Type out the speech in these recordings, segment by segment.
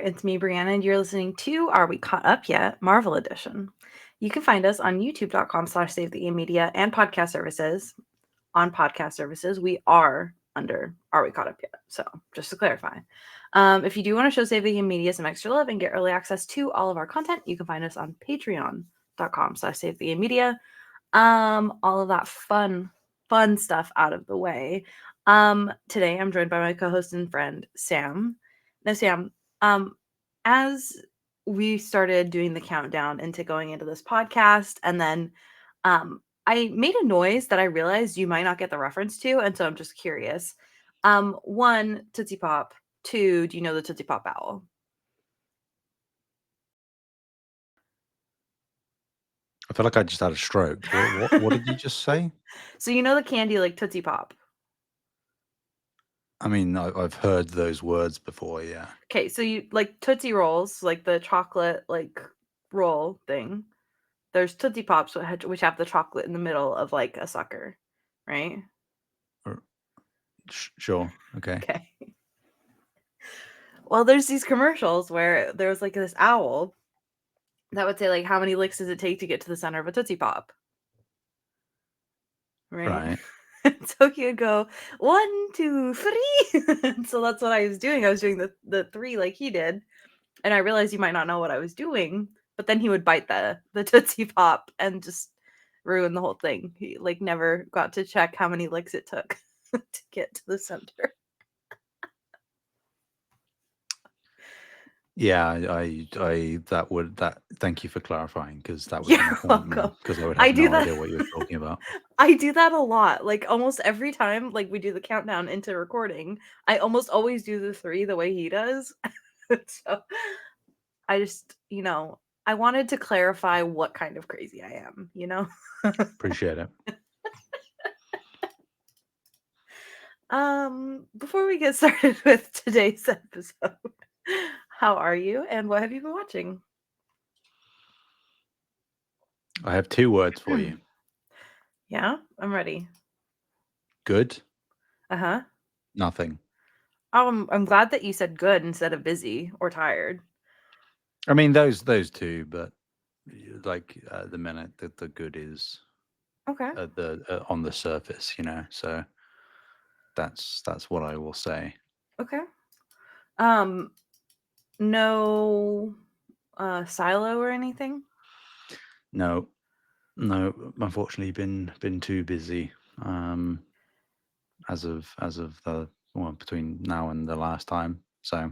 It's me, Brianna, and you're listening to Are We Caught Up Yet? Marvel Edition. You can find us on youtube.com/SaveTheGameMedia and podcast services. On podcast services, we are under Are We Caught Up Yet? So, just to clarify. If you do want to show Save the Game Media some extra love and get early access to all of our content, you can find us on patreon.com/SaveTheGameMedia. All of that fun stuff out of the way. Today I'm joined by my co-host and friend, Sam. Now, Sam, as we started doing the countdown into going into this podcast, and then I made a noise that I realized you might not get the reference to, and so I'm just curious. One, Tootsie Pop. Two, do you know the Tootsie Pop owl? I feel like I just had a stroke. What did you just say? So you know the candy like Tootsie Pop? I mean, I've heard those words before, yeah. Okay, so you like Tootsie Rolls, like the chocolate like roll thing. There's Tootsie Pops, which have the chocolate in the middle of like a sucker, right? Sure, okay. Okay. Well, there's these commercials where there was like this owl that would say like, how many licks does it take to get to the center of a Tootsie Pop? Right? Right. So he would go 1, 2, 3. So that's what I was doing. I was doing the 3 like he did, and I realized you might not know what I was doing. But then he would bite the Tootsie Pop and just ruin the whole thing. He like never got to check how many licks it took to get to the center. Yeah, thank you for clarifying, because that was You're going to haunt me, welcome. because I would I have do no that. idea what you were talking about. I do that a lot. Like almost every time like we do the countdown into recording, I almost always do the 3 the way he does. So I just, I wanted to clarify what kind of crazy I am, Appreciate it. Before we get started with today's episode, how are you and what have you been watching? I have 2 words for you. Yeah, I'm ready. Good, Uh-huh. nothing. I'm glad that you said good instead of busy or tired. I mean, those 2, but like the minute that the good is Okay. on the surface, so that's what I will say. Okay. Um, no silo or anything? No, unfortunately, been too busy. As of the between now and the last time. So,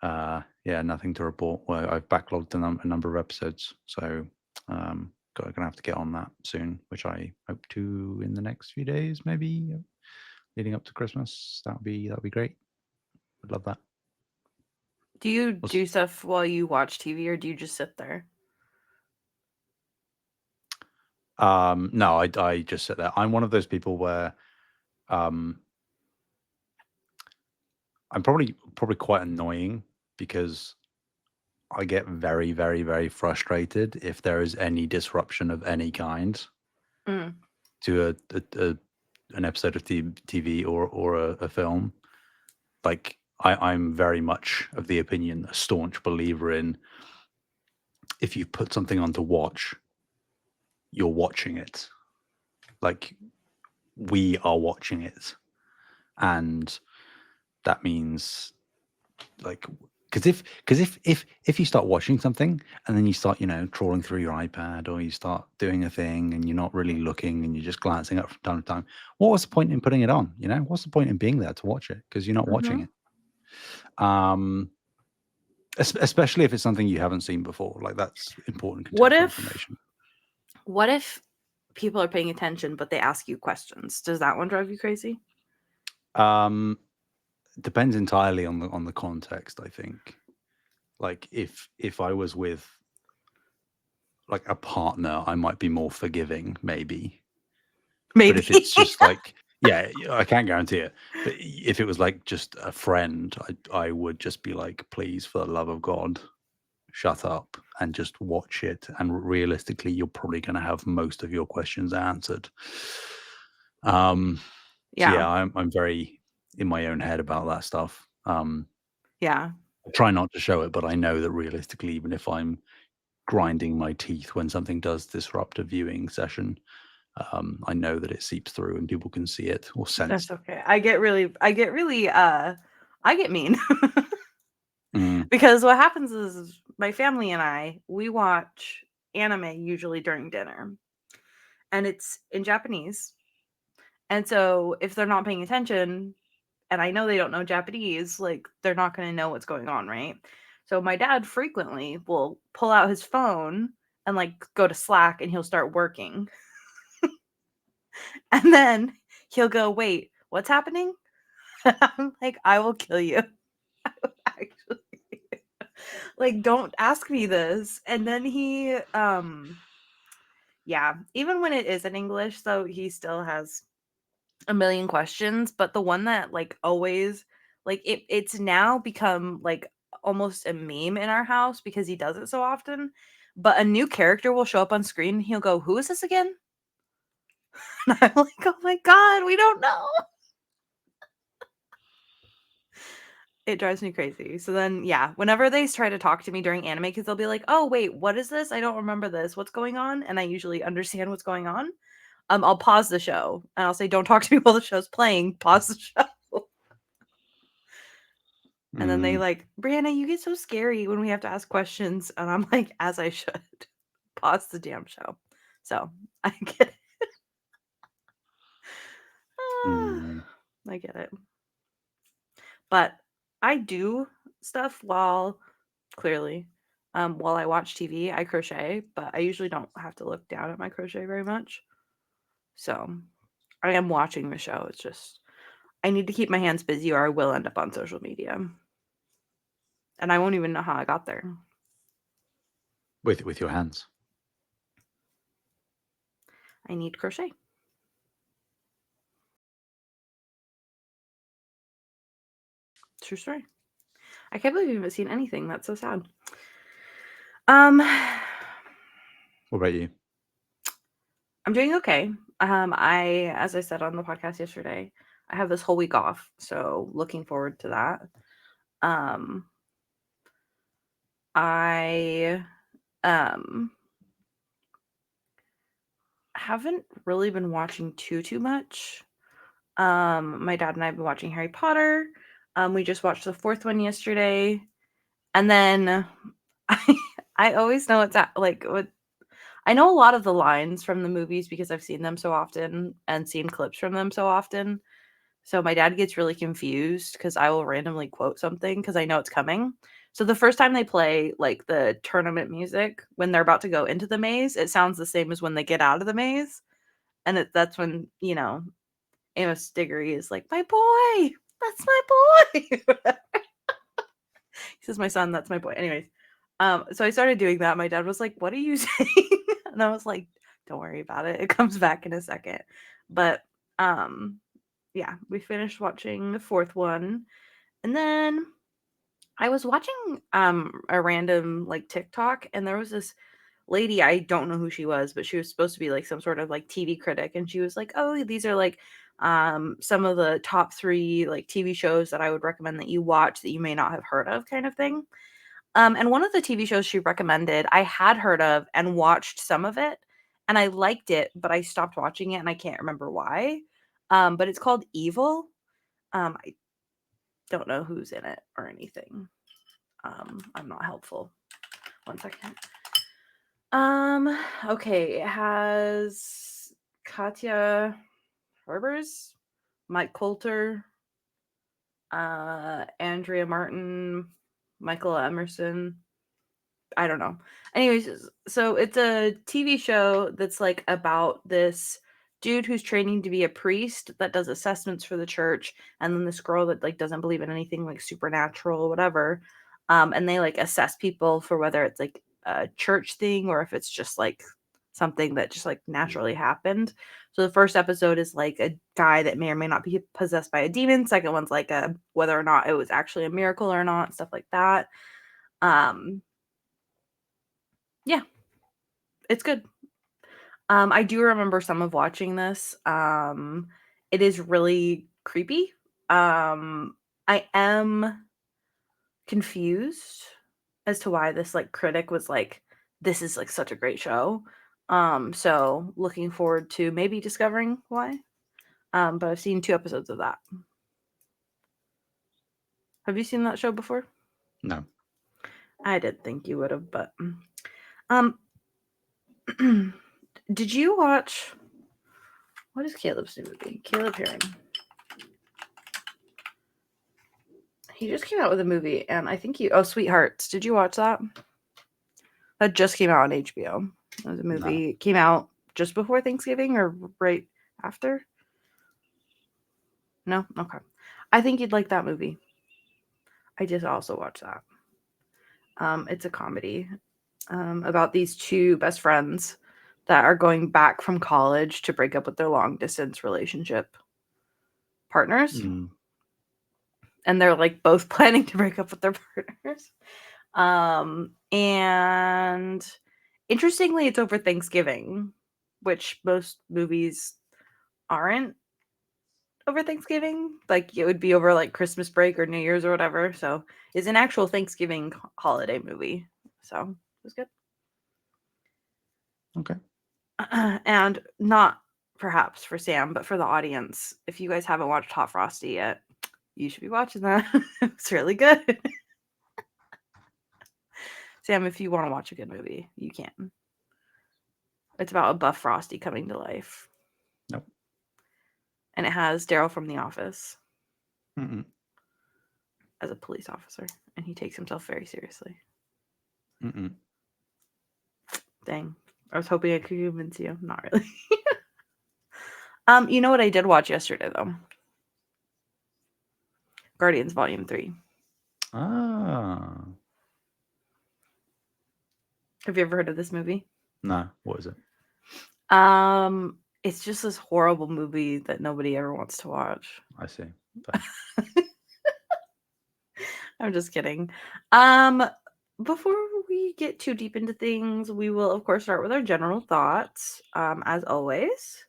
yeah, nothing to report. Well, I've backlogged a number of episodes, so gonna have to get on that soon, which I hope to in the next few days, maybe leading up to Christmas. That'd be great. Would love that. Do you do stuff while you watch TV or do you just sit there? No, I just sit there. I'm one of those people where I'm probably quite annoying, because I get very, very, very frustrated if there is any disruption of any kind Mm. to an episode of TV or a film. Like I'm very much of the opinion, a staunch believer in, if you put something on to watch, you're watching it. Like, we are watching it, and that means, like, because if you start watching something and then you start trawling through your iPad, or you start doing a thing and you're not really looking and you're just glancing up from time to time, what was the point in putting it on? What's the point in being there to watch it, because you're not watching it? Especially if it's something you haven't seen before. Like, that's important contextual information. What if people are paying attention but they ask you questions? Does that one drive you crazy? Depends entirely on the context, I think. Like, if I was with like a partner, I might be more forgiving, maybe. Maybe. But if it's just like, yeah, I can't guarantee it. But if it was like just a friend, I would just be like, please, for the love of God, shut up and just watch it. And realistically, you're probably going to have most of your questions answered. So yeah, I'm very in my own head about that stuff. Yeah. I try not to show it, but I know that realistically, even if I'm grinding my teeth when something does disrupt a viewing session, I know that it seeps through and people can see it or sense. That's okay. I get mean. Mm. Because what happens is my family and we watch anime usually during dinner, and it's in Japanese. And so if they're not paying attention, and I know they don't know Japanese, like they're not going to know what's going on, right? So my dad frequently will pull out his phone and like go to Slack and he'll start working. And then he'll go, "Wait, what's happening?" I'm like, "I will kill you." Actually. Like, don't ask me this. And then yeah, even when it is in English, though, he still has a million questions, but the one that like always like it's now become like almost a meme in our house because he does it so often. But a new character will show up on screen and he'll go, "Who is this again?" And I'm like, "Oh my god, we don't know." It drives me crazy. So then, yeah, whenever they try to talk to me during anime, because they'll be like, "Oh wait, what is this? I don't remember this. What's going on?" And I usually understand what's going on. I'll pause the show and I'll say, "Don't talk to me while the show's playing. Pause the show." And then they Mm. like, "Brianna, you get so scary when we have to ask questions." And I'm like, "As I should." Pause the damn show. So I get it. Ah, Mm. I get it. But I do stuff clearly while I watch TV. I crochet, but I usually don't have to look down at my crochet very much. So I am watching the show. It's just I need to keep my hands busy or I will end up on social media. And I won't even know how I got there. With your hands. I need crochet. True story. I can't believe you haven't seen anything. That's so sad. Um, What about you? I'm doing okay. As I said on the podcast yesterday, I have this whole week off, so looking forward to that. Um, I um haven't really been watching too much. My dad and I have been watching Harry Potter. We just watched the fourth one yesterday, and then I I always know it's like what I know a lot of the lines from the movies because I've seen them so often and seen clips from them so often. So my dad gets really confused because I will randomly quote something because I know it's coming. So the first time they play like the tournament music when they're about to go into the maze, it sounds the same as when they get out of the maze. And that's when, Amos Diggory is like, "My boy, that's my boy." He says, "My son, that's my boy." Anyways, so I started doing that. My dad was like, "What are you saying?" And I was like, "Don't worry about it. It comes back in a second." But um, yeah, we finished watching the fourth one, and then I was watching a random like TikTok, and there was this lady, I don't know who she was, but she was supposed to be like some sort of like TV critic, and she was like, "Oh, these are like some of the top 3 like TV shows that I would recommend that you watch that you may not have heard of," kind of thing. And one of the TV shows she recommended, I had heard of and watched some of it, and I liked it, but I stopped watching it and I can't remember why. But it's called Evil. I don't know who's in it or anything. I'm not helpful. One second. Okay, it has Katya Herbers, Mike Coulter, Andrea Martin, Michael Emerson. I don't know. Anyways, so it's a TV show that's like about this dude who's training to be a priest that does assessments for the church, and then this girl that like doesn't believe in anything like supernatural or whatever. And they like assess people for whether it's like a church thing or if it's just like something that just like naturally happened. So the first episode is like a guy that may or may not be possessed by a demon. Second one's like a whether or not it was actually a miracle or not, stuff like that. Um yeah, it's good. I do remember some of watching this. It is really creepy. I am confused as to why this like critic was like, this is like such a great show. So looking forward to maybe discovering why. But I've seen 2 episodes of that. Have you seen that show before? No. I did think you would have, but um did you watch what is Caleb's new movie? Caleb Herring. He just came out with a movie and I think Sweethearts. Did you watch that? That just came out on HBO. It was a movie. No. It came out just before Thanksgiving or right after? No? Okay. I think you'd like that movie. I just also watched that. It's a comedy about these 2 best friends that are going back from college to break up with their long distance relationship partners. Mm. And they're like both planning to break up with their partners. And interestingly, it's over Thanksgiving, which most movies aren't over Thanksgiving. Like it would be over like Christmas break or New Year's or whatever. So it's an actual Thanksgiving holiday movie. So it was good. Okay. And not perhaps for Sam, but for the audience. If you guys haven't watched Hot Frosty yet, you should be watching that. It's really good. Sam, if you want to watch a good movie, you can. It's about a buff Frosty coming to life. Nope. And it has Daryl from The Office Mm-mm. as a police officer, and he takes himself very seriously. Mm-mm. Dang. I was hoping I could convince you. Not really. You know what I did watch yesterday, though? Guardians Volume 3. Ah. Have you ever heard of this movie? No. What is it? It's just this horrible movie that nobody ever wants to watch. I see. Fair. I'm just kidding. Before we get too deep into things, we will of course start with our general thoughts, as always.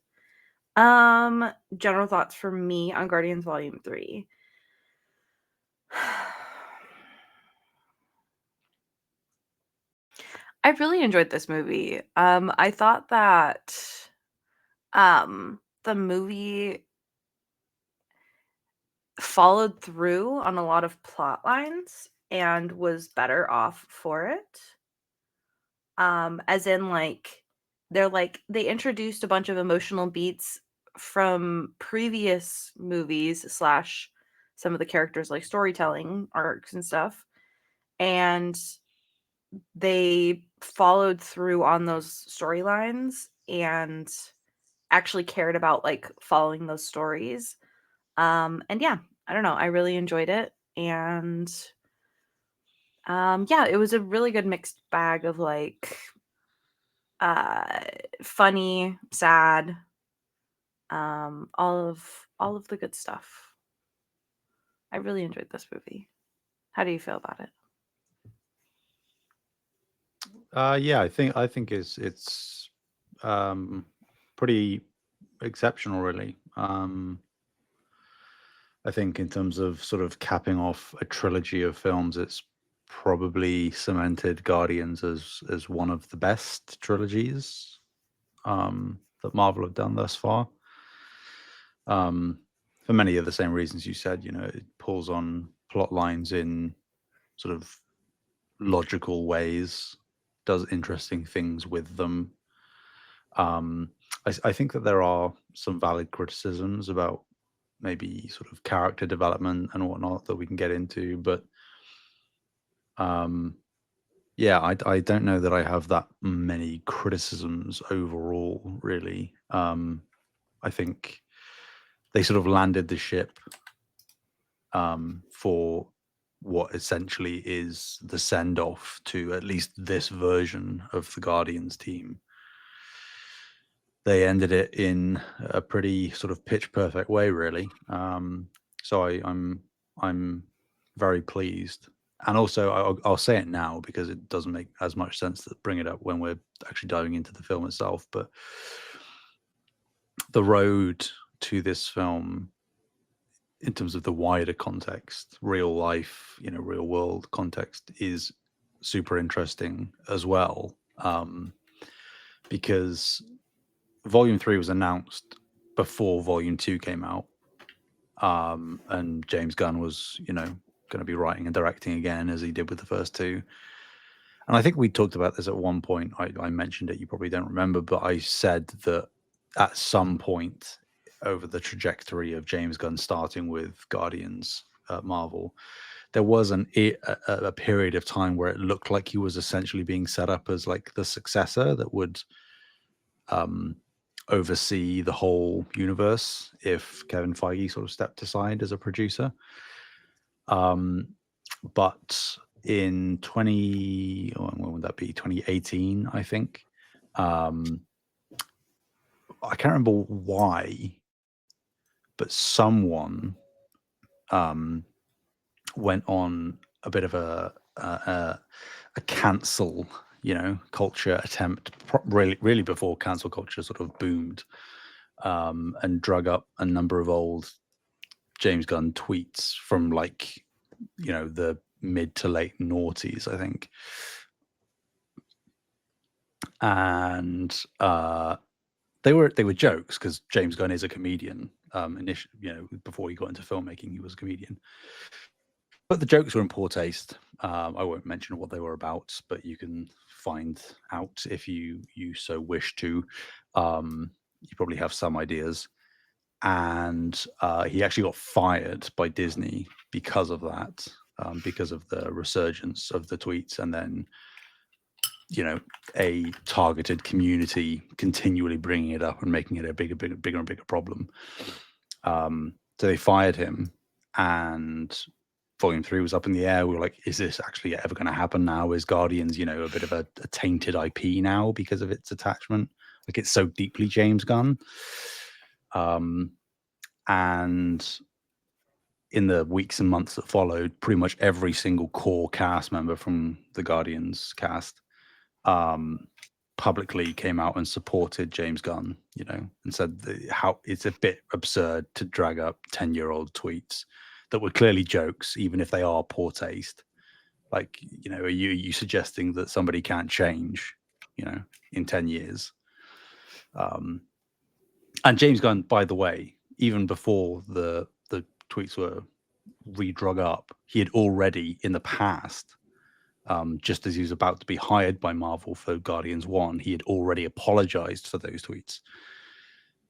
General thoughts for me on Guardians Volume 3. I really enjoyed this movie. I thought that the movie followed through on a lot of plot lines and was better off for it. As in they introduced a bunch of emotional beats from previous movies slash some of the characters like storytelling arcs and stuff, and they followed through on those storylines and actually cared about like following those stories. And yeah, I don't know, I really enjoyed it. And yeah, it was a really good mixed bag of like uh funny, sad, all of the good stuff. I really enjoyed this movie. How do you feel about it? Yeah. I think it's pretty exceptional, really. I think in terms of sort of capping off a trilogy of films, it's probably cemented Guardians as one of the best trilogies that Marvel have done thus far. For many of the same reasons you said, it pulls on plot lines in sort of logical ways, does interesting things with them. I think that there are some valid criticisms about maybe sort of character development and whatnot that we can get into, but yeah, I don't know that I have that many criticisms overall, really. I think they sort of landed the ship for what essentially is the send off to at least this version of the Guardians team. They ended it in a pretty sort of pitch perfect way, really. So I'm very pleased, and also I'll say it now because it doesn't make as much sense to bring it up when we're actually diving into the film itself. But the road to this film in terms of the wider context, real life, real world context is super interesting as well. Because Volume 3 was announced before Volume 2 came out. And James Gunn was, going to be writing and directing again, as he did with the first two. And I think we talked about this at one point. I mentioned it, you probably don't remember, but I said that at some point over the trajectory of James Gunn starting with Guardians at Marvel, there was a period of time where it looked like he was essentially being set up as like the successor that would oversee the whole universe if Kevin Feige sort of stepped aside as a producer. But in when would that be? 2018, I think. I can't remember why, but someone went on a bit of a cancel, culture attempt, really before cancel culture sort of boomed, and drug up a number of old James Gunn tweets from like, the mid to late noughties, I think. And they were jokes because James Gunn is a comedian. Initially, before he got into filmmaking, he was a comedian. But the jokes were in poor taste. I won't mention what they were about, but you can find out if you so wish to. You probably have some ideas. And he actually got fired by Disney because of that, because of the resurgence of the tweets, and then a targeted community continually bringing it up and making it a bigger and bigger problem. So they fired him, and Volume 3 was up in the air. We were like, is this actually ever going to happen now? Is Guardians, a bit of a tainted IP now because of its attachment? Like, it's so deeply James Gunn. And in the weeks and months that followed, pretty much every single core cast member from the Guardians cast publicly came out and supported James Gunn, and said how it's a bit absurd to drag up 10-year-old tweets that were clearly jokes, even if they are poor taste. Like, are you suggesting that somebody can't change, in 10 years? And James Gunn, by the way, even before the tweets were re-drug up, he had already in the past, just as he was about to be hired by Marvel for Guardians 1, he had already apologized for those tweets.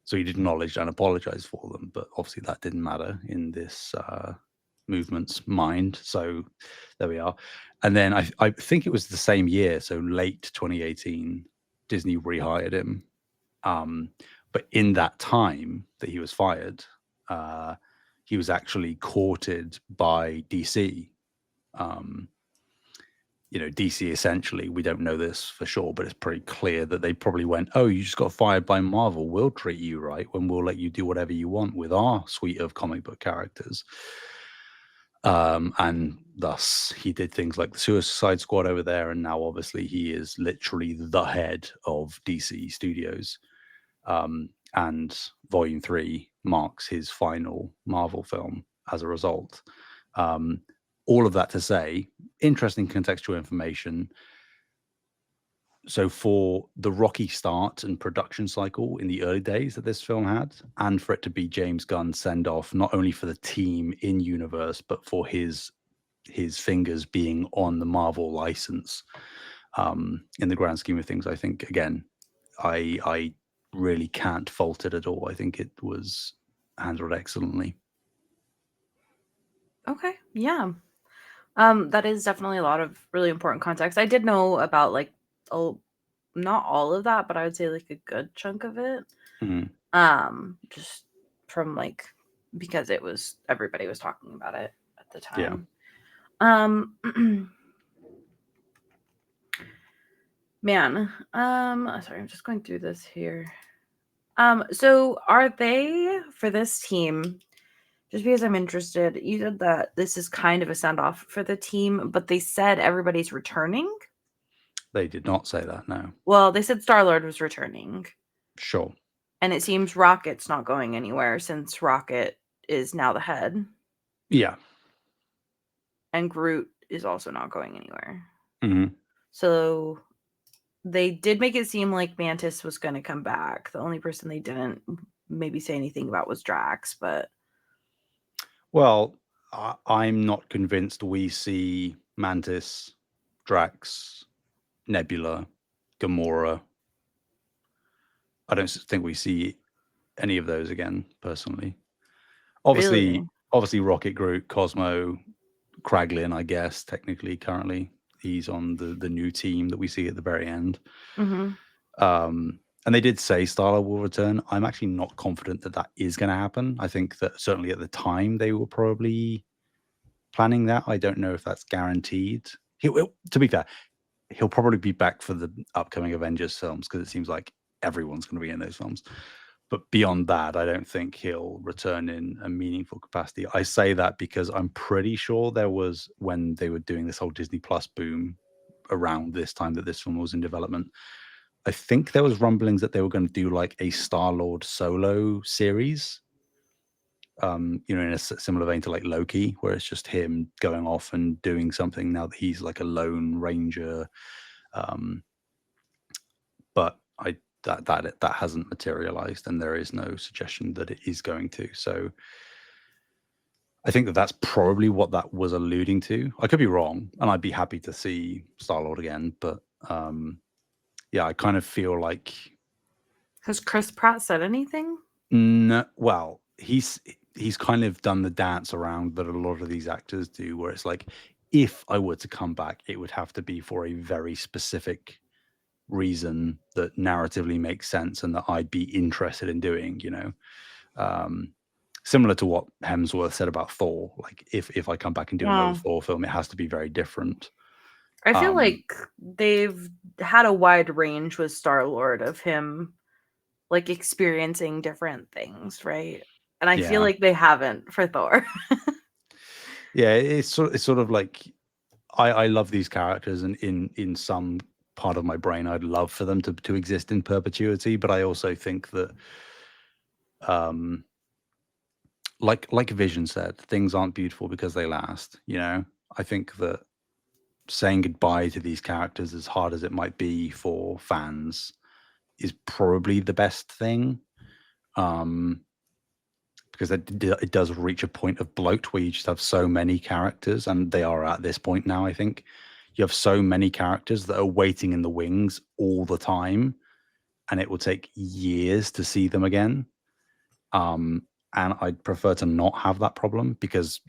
So he'd acknowledged and apologized for them, but obviously that didn't matter in this movement's mind. So there we are. And then I think it was the same year, so late 2018, Disney rehired him. But in that time that he was fired, he was actually courted by DC. DC essentially, we don't know this for sure, but it's pretty clear that they probably went, oh, you just got fired by Marvel. We'll treat you right when we'll let you do whatever you want with our suite of comic book characters. And thus he did things like the Suicide Squad over there. And now obviously he is literally the head of DC Studios. And Volume 3 marks his final Marvel film as a result. All of that to say, interesting contextual information. So for the rocky start and production cycle in the early days that this film had, and for it to be James Gunn's send-off, not only for the team in universe, but for his fingers being on the Marvel license, in the grand scheme of things, I think, again, I really can't fault it at all. I think it was handled excellently. Okay, yeah. That is definitely a lot of really important context. I did know about like not all of that, but I would say like a good chunk of it. Just from like because everybody was talking about it at the time. Man, sorry, I'm just going through this here. So are they for this team? Just because I'm interested, you said that this is kind of a send-off for the team, but they said everybody's returning? They did not say that, no. Well, they said Star-Lord was returning. Sure. And it seems Rocket's not going anywhere since Rocket is now the head, Yeah. and Groot is also not going anywhere. Mhm. So they did make it seem like Mantis was going to come back. The only person they didn't maybe say anything about was Drax, but Well, I'm not convinced we see Mantis, Drax, Nebula, Gamora. I don't think we see any of those again, personally. really. Obviously, Rocket Groot, Cosmo, Kraglin, I guess, technically, currently. He's on the new team that we see at the very end. Mm-hmm. And they did say Star-Lord will return. I'm actually not confident that that is going to happen. I think that certainly at the time they were probably planning that. I don't know if that's guaranteed. To be fair, he'll probably be back for the upcoming Avengers films because it seems like everyone's going to be in those films. But beyond that, I don't think he'll return in a meaningful capacity. I say that because I'm pretty sure there was, when they were doing this whole Disney Plus boom around this time that this film was in development, I think there was rumblings that they were going to do like a Star-Lord solo series, in a similar vein to like Loki, where it's just him going off and doing something now that he's like a lone ranger. Um, but that hasn't materialized, and there is no suggestion that it is going to. So I think that that's probably what that was alluding to. I could be wrong, and I'd be happy to see Star-Lord again, but yeah, I kind of feel like Has Chris Pratt said anything? no, well, he's kind of done the dance around that a lot of these actors do, where it's like, if I were to come back, it would have to be for a very specific reason that narratively makes sense and that I'd be interested in doing, Um, similar to what Hemsworth said about Thor. Like, if I come back and do another Wow. Thor film, it has to be very different. I feel Um, like they've had a wide range with Star-Lord of him like experiencing different things, right? And I feel yeah, like they haven't for Thor. yeah. It's sort of like I love these characters, and in some part of my brain, I'd love for them to exist in perpetuity. But I also think that, um, like Vision said, things aren't beautiful because they last. I think that saying goodbye to these characters, as hard as it might be for fans, is probably the best thing. Um, because it does reach a point of bloat where you just have so many characters, and they are at this point now. I think you have so many characters that are waiting in the wings all the time, and it will take years to see them again. Um, and I'd prefer to not have that problem because,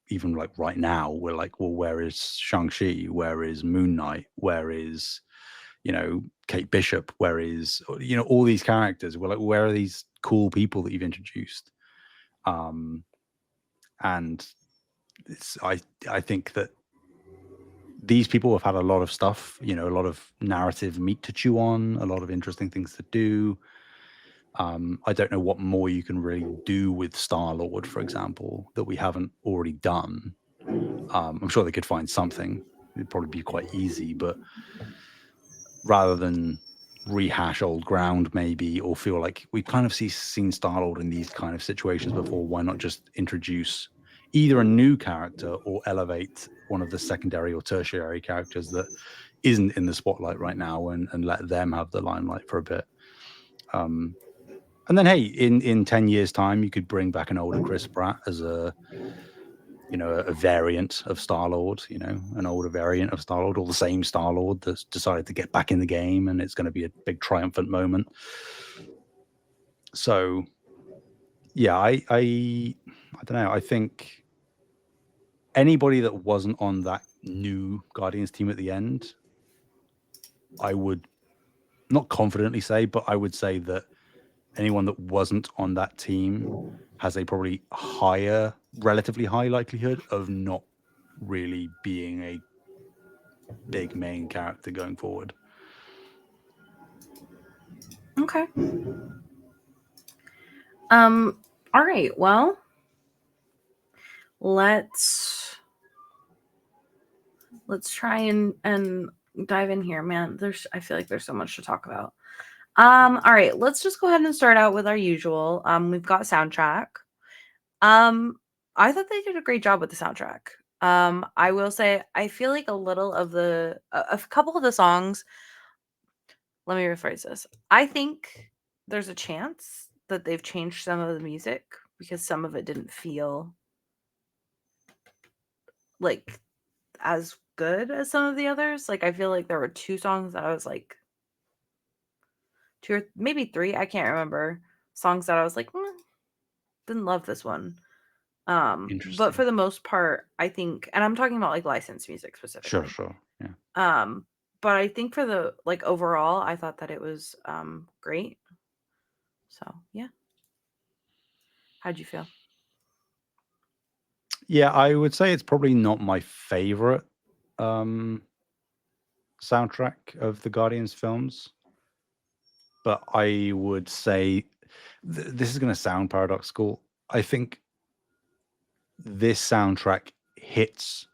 even like right now, we're like, well, where is Shang-Chi? Where is Moon Knight? Where is, Kate Bishop? Where is, all these characters? We're like, where are these cool people that you've introduced? Um, and I think that these people have had a lot of stuff, a lot of narrative meat to chew on, a lot of interesting things to do. I don't know what more you can really do with Star-Lord, for example, that we haven't already done. I'm sure they could find something. It'd probably be quite easy, but rather than rehash old ground, maybe, or feel like we've kind of seen Star-Lord in these kind of situations before, why not just introduce either a new character or elevate one of the secondary or tertiary characters that isn't in the spotlight right now, and let them have the limelight for a bit. And then, hey, in 10 years' time, you could bring back an older Chris Pratt as a variant of Star-Lord, an older variant of Star-Lord, or the same Star-Lord that's decided to get back in the game, and it's going to be a big triumphant moment. So, yeah, I don't know. I think anybody that wasn't on that new Guardians team at the end, I would not confidently say, but I would say that anyone that wasn't on that team has a probably relatively high likelihood of not really being a big main character going forward. Okay. Um all right. Well, let's try and dive in here, man. I feel like there's so much to talk about. All right, let's just go ahead and start out with our usual. We've got soundtrack. I thought they did a great job with the soundtrack. I will say I feel like a little of a couple of the songs. Let me rephrase this. I think there's a chance that they've changed some of the music because some of it didn't feel like as good as some of the others. Like I feel like there were two songs that I was like two or maybe three, I can't remember, songs that I was like, didn't love this one. But for Interesting. the most part, I think, and I'm talking about like licensed music Sure, specifically. sure. Yeah. Um, but I think for the like overall, I thought that it was great. So yeah, how'd you feel? Yeah, I would say it's probably not my favorite um soundtrack of the Guardians films, but I would say this is going to sound paradoxical. I think this soundtrack hits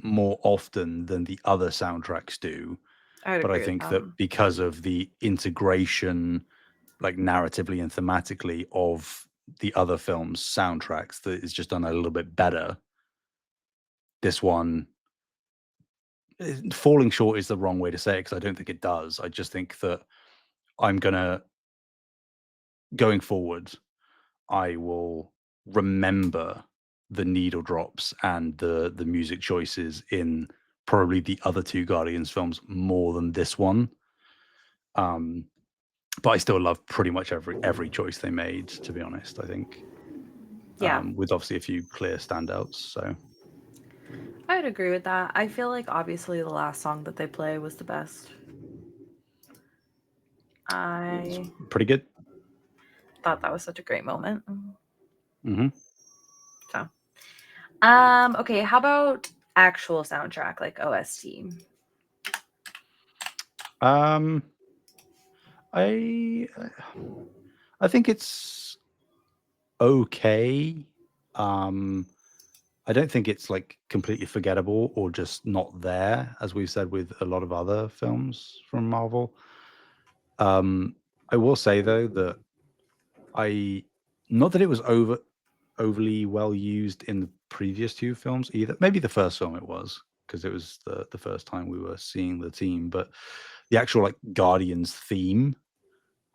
more often than the other soundtracks do, I would but I agree with think that. that because of the integration, like narratively and thematically, of the other films' soundtracks, that is just done a little bit better. This one, falling short is the wrong way to say it because I don't think it does. I just think that I'm gonna going forward, I will remember the needle drops and the music choices in probably the other two Guardians films more than this one. Um, but I still love pretty much every choice they made, to be honest, I think. Yeah, With obviously a few clear standouts. So I would agree with that. I feel like obviously the last song that they play was the best. it's I pretty good. thought that was such a great moment. Hmm. So, okay, how about actual soundtrack like OST? Um, I I think it's okay. Um, I don't think it's like completely forgettable or just not there, as we've said with a lot of other films from Marvel. Um, I will say though that I not that it was overly well used in the previous two films either. Maybe the first film it was because it was the first time we were seeing the team, but the actual like Guardians theme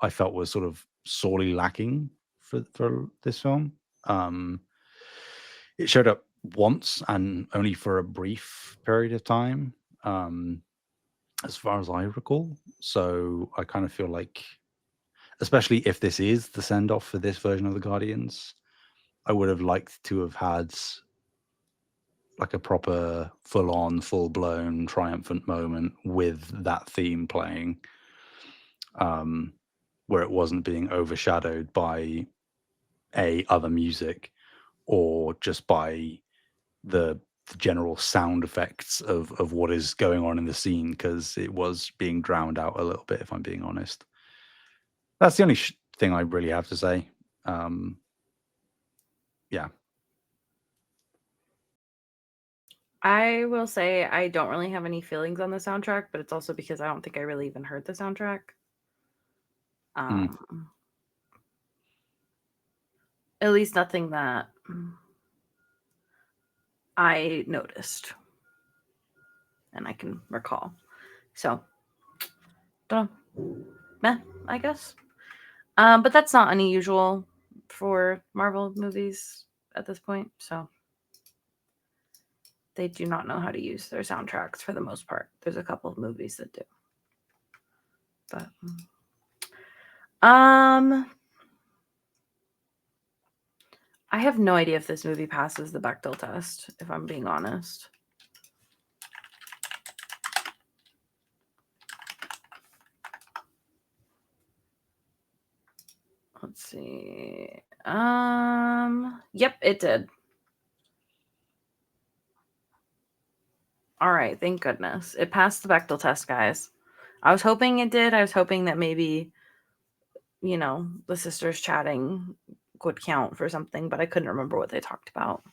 I felt was sort of sorely lacking for this film. Um, it showed up once and only for a brief period of time, um, as far as I recall. So I kind of feel like, especially if this is the send off for this version of the Guardians, I would have liked to have had like a proper, full on, full blown, triumphant moment with that theme playing, um, where it wasn't being overshadowed by other music or just by the general sound effects of what is going on in the scene because it was being drowned out a little bit, if I'm being honest. That's the only thing I really have to say. Um, yeah. I will say I don't really have any feelings on the soundtrack, but it's also because I don't think I really even heard the soundtrack. Mm, Um, at least nothing that I noticed and I can recall. So, don't know. Meh, I guess. But that's not unusual for Marvel movies at this point. So they do not know how to use their soundtracks for the most part. There's a couple of movies that do. But um I have no idea if this movie passes the Bechdel test, if I'm being honest. Let's see. Yep, it did. All right, thank goodness. It passed the Bechdel test, guys. I was hoping it did. I was hoping that maybe, the sisters chatting would count for something, but I couldn't remember what they talked about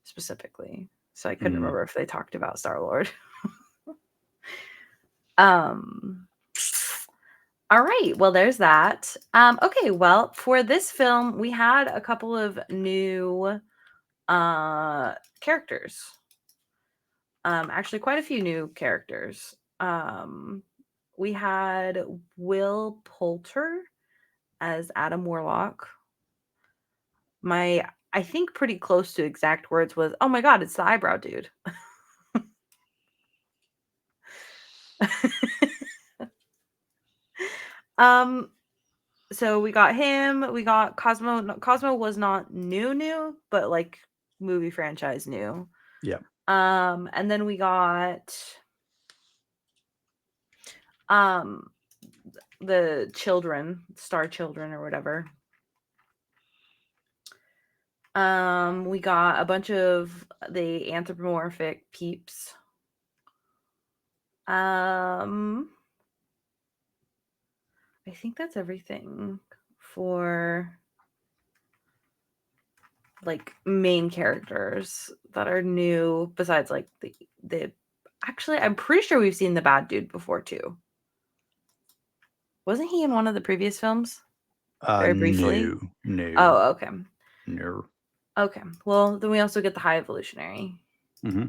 specifically. So I couldn't mm. remember if they talked about Star-Lord. um All right. Well, there's that. Okay. Well, for this film, we had a couple of new characters. Actually, quite a few new characters. We had Will Poulter as Adam Warlock. I think pretty close to exact words was, "Oh my god, it's the eyebrow dude." um, so we got him. We got Cosmo. Cosmo was not new, but like movie franchise new. Yeah. And then we got um the children, Star Children or whatever. We got a bunch of the anthropomorphic peeps. Um, I think that's everything for like main characters that are new besides like the actually I'm pretty sure we've seen the bad dude before too. Wasn't he in one of the previous films? Very briefly. No, no, Oh, okay. no. Okay. Well, then we also get the High Evolutionary. Mm-hmm.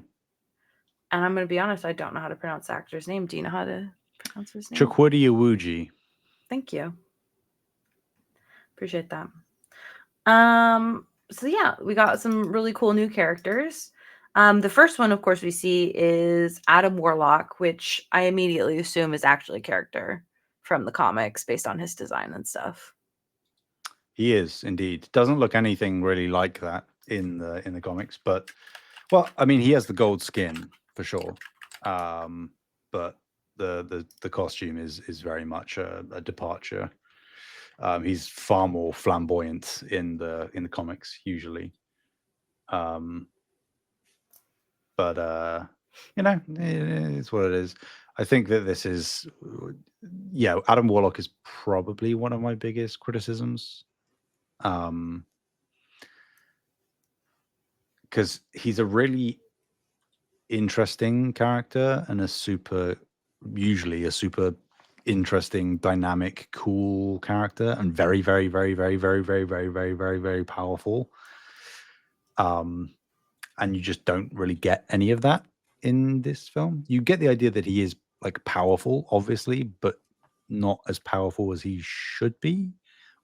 And I'm going to be honest, I don't know how to pronounce the actor's name. Do you know how to pronounce his name? Chukwudi Iwuji. Thank you. Appreciate that. So yeah, we got some really cool new characters. The first one, of course, we see is Adam Warlock, which I immediately assume is actually a character from the comics based on his design and stuff. He is indeed. Doesn't look anything really like that in the comics, but well, I mean, he has the gold skin for sure. But the costume is very much a departure. He's far more flamboyant in the comics usually. But it's what it is. I think that this is, yeah, Adam Warlock is probably one of my biggest criticisms. Because he's a really interesting character and usually a super interesting, dynamic, cool character, and very, very, very, very, very, very, very, very, very, very powerful. And you just don't really get any of that in this film. You get the idea that he is like powerful, obviously, but not as powerful as he should be,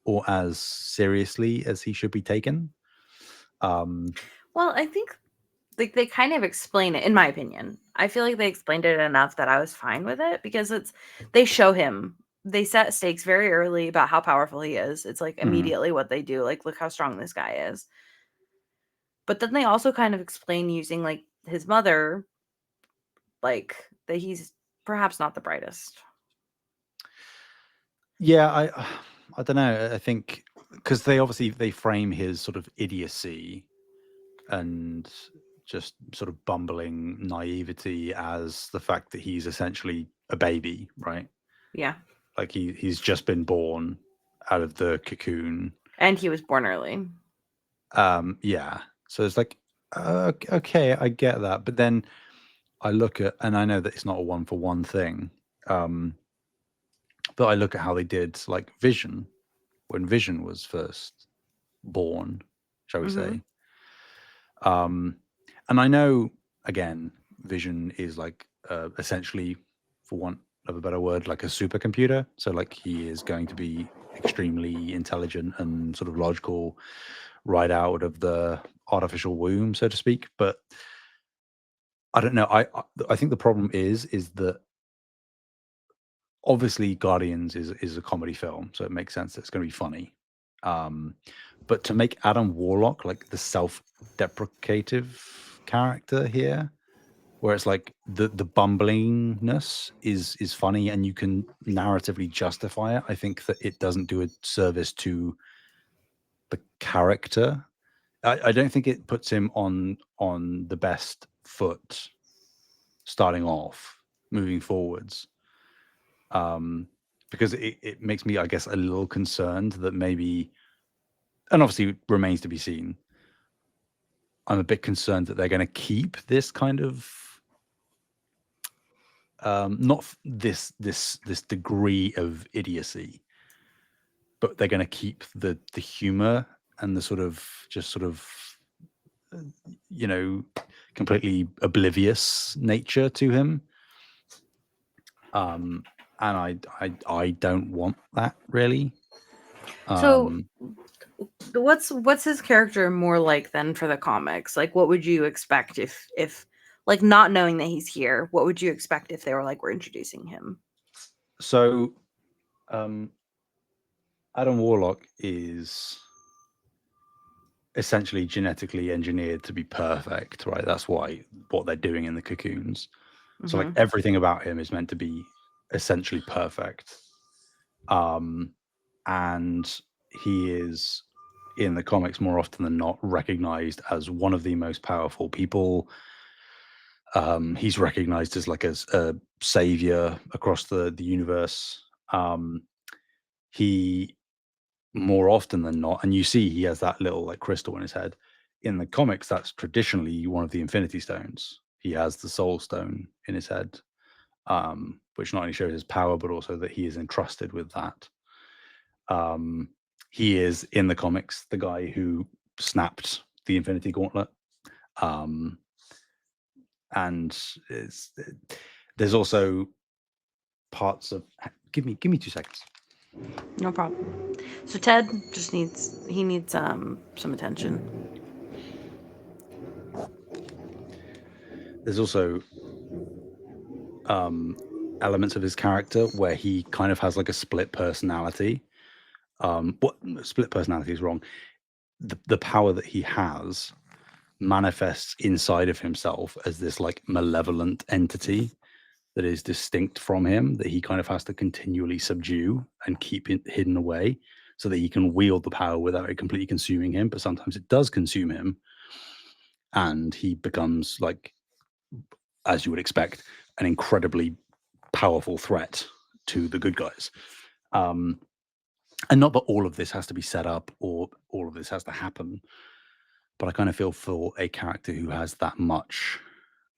or as seriously as he should be taken. Well, I think like they kind of explain it, in my opinion. I feel like they explained it enough that I was fine with it because they show him, they set stakes very early about how powerful he is. It's like Mhm. immediately what they do, like look how strong this guy is. But then they also kind of explain using like his mother, like that he's perhaps not the brightest. Yeah, I don't know. I think because they frame his sort of idiocy and just sort of bumbling naivety as the fact that he's essentially a baby, right? Yeah. Like he's just been born out of the cocoon. And he was born early. Yeah. So it's like, okay, I get that, but then I look at, and I know that it's not a one for one thing, but I look at how they did like Vision when Vision was first born, shall we Mm-hmm. say. And I know, again, Vision is like essentially, for want of a better word, like a supercomputer. So, like, he is going to be extremely intelligent and sort of logical right out of the artificial womb, so to speak. But I don't know. I think the problem is that obviously Guardians is a comedy film, so it makes sense that it's going to be funny. But to make Adam Warlock like the self-deprecative character here, where it's like the bumblingness is funny and you can narratively justify it, I think that it doesn't do a service to the character. I don't think it puts him on the best foot starting off, moving forwards. Because it makes me, I guess, a little concerned that maybe, and obviously it remains to be seen. I'm a bit concerned that they're going to keep this kind of not this degree of idiocy, but they're going to keep the humor and the sort of you know completely oblivious nature to him. And I don't want that really. So Um, what's his character more like then for the comics? Like what would you expect if like not knowing that he's here, what would you expect if they were like we're introducing him? so um, Adam Warlock is essentially genetically engineered to be perfect, right? That's why what they're doing in the cocoons. So like Mhm. everything about him is meant to be essentially perfect. Um, and he is in the comics more often than not recognized as one of the most powerful people. He's recognized as like a savior across the universe. He more often than not, and you see he has that little like crystal in his head. In the comics, that's traditionally one of the Infinity Stones. He has the Soul Stone in his head, which not only shows his power, but also that he is entrusted with that. Um, he is in the comics the guy who snapped the Infinity Gauntlet, um, and there's also parts of. Give me 2 seconds. No problem. So Ted just needs some attention. There's also elements of his character where he kind of has like a split personality. What split personality is wrong. The power that he has manifests inside of himself as this like malevolent entity that is distinct from him that he kind of has to continually subdue and keep it hidden away so that he can wield the power without it completely consuming him. But sometimes it does consume him, and he becomes like, as you would expect, an incredibly powerful threat to the good guys. Um, and not that all of this has to be set up or all of this has to happen, but I kind of feel for a character who has that much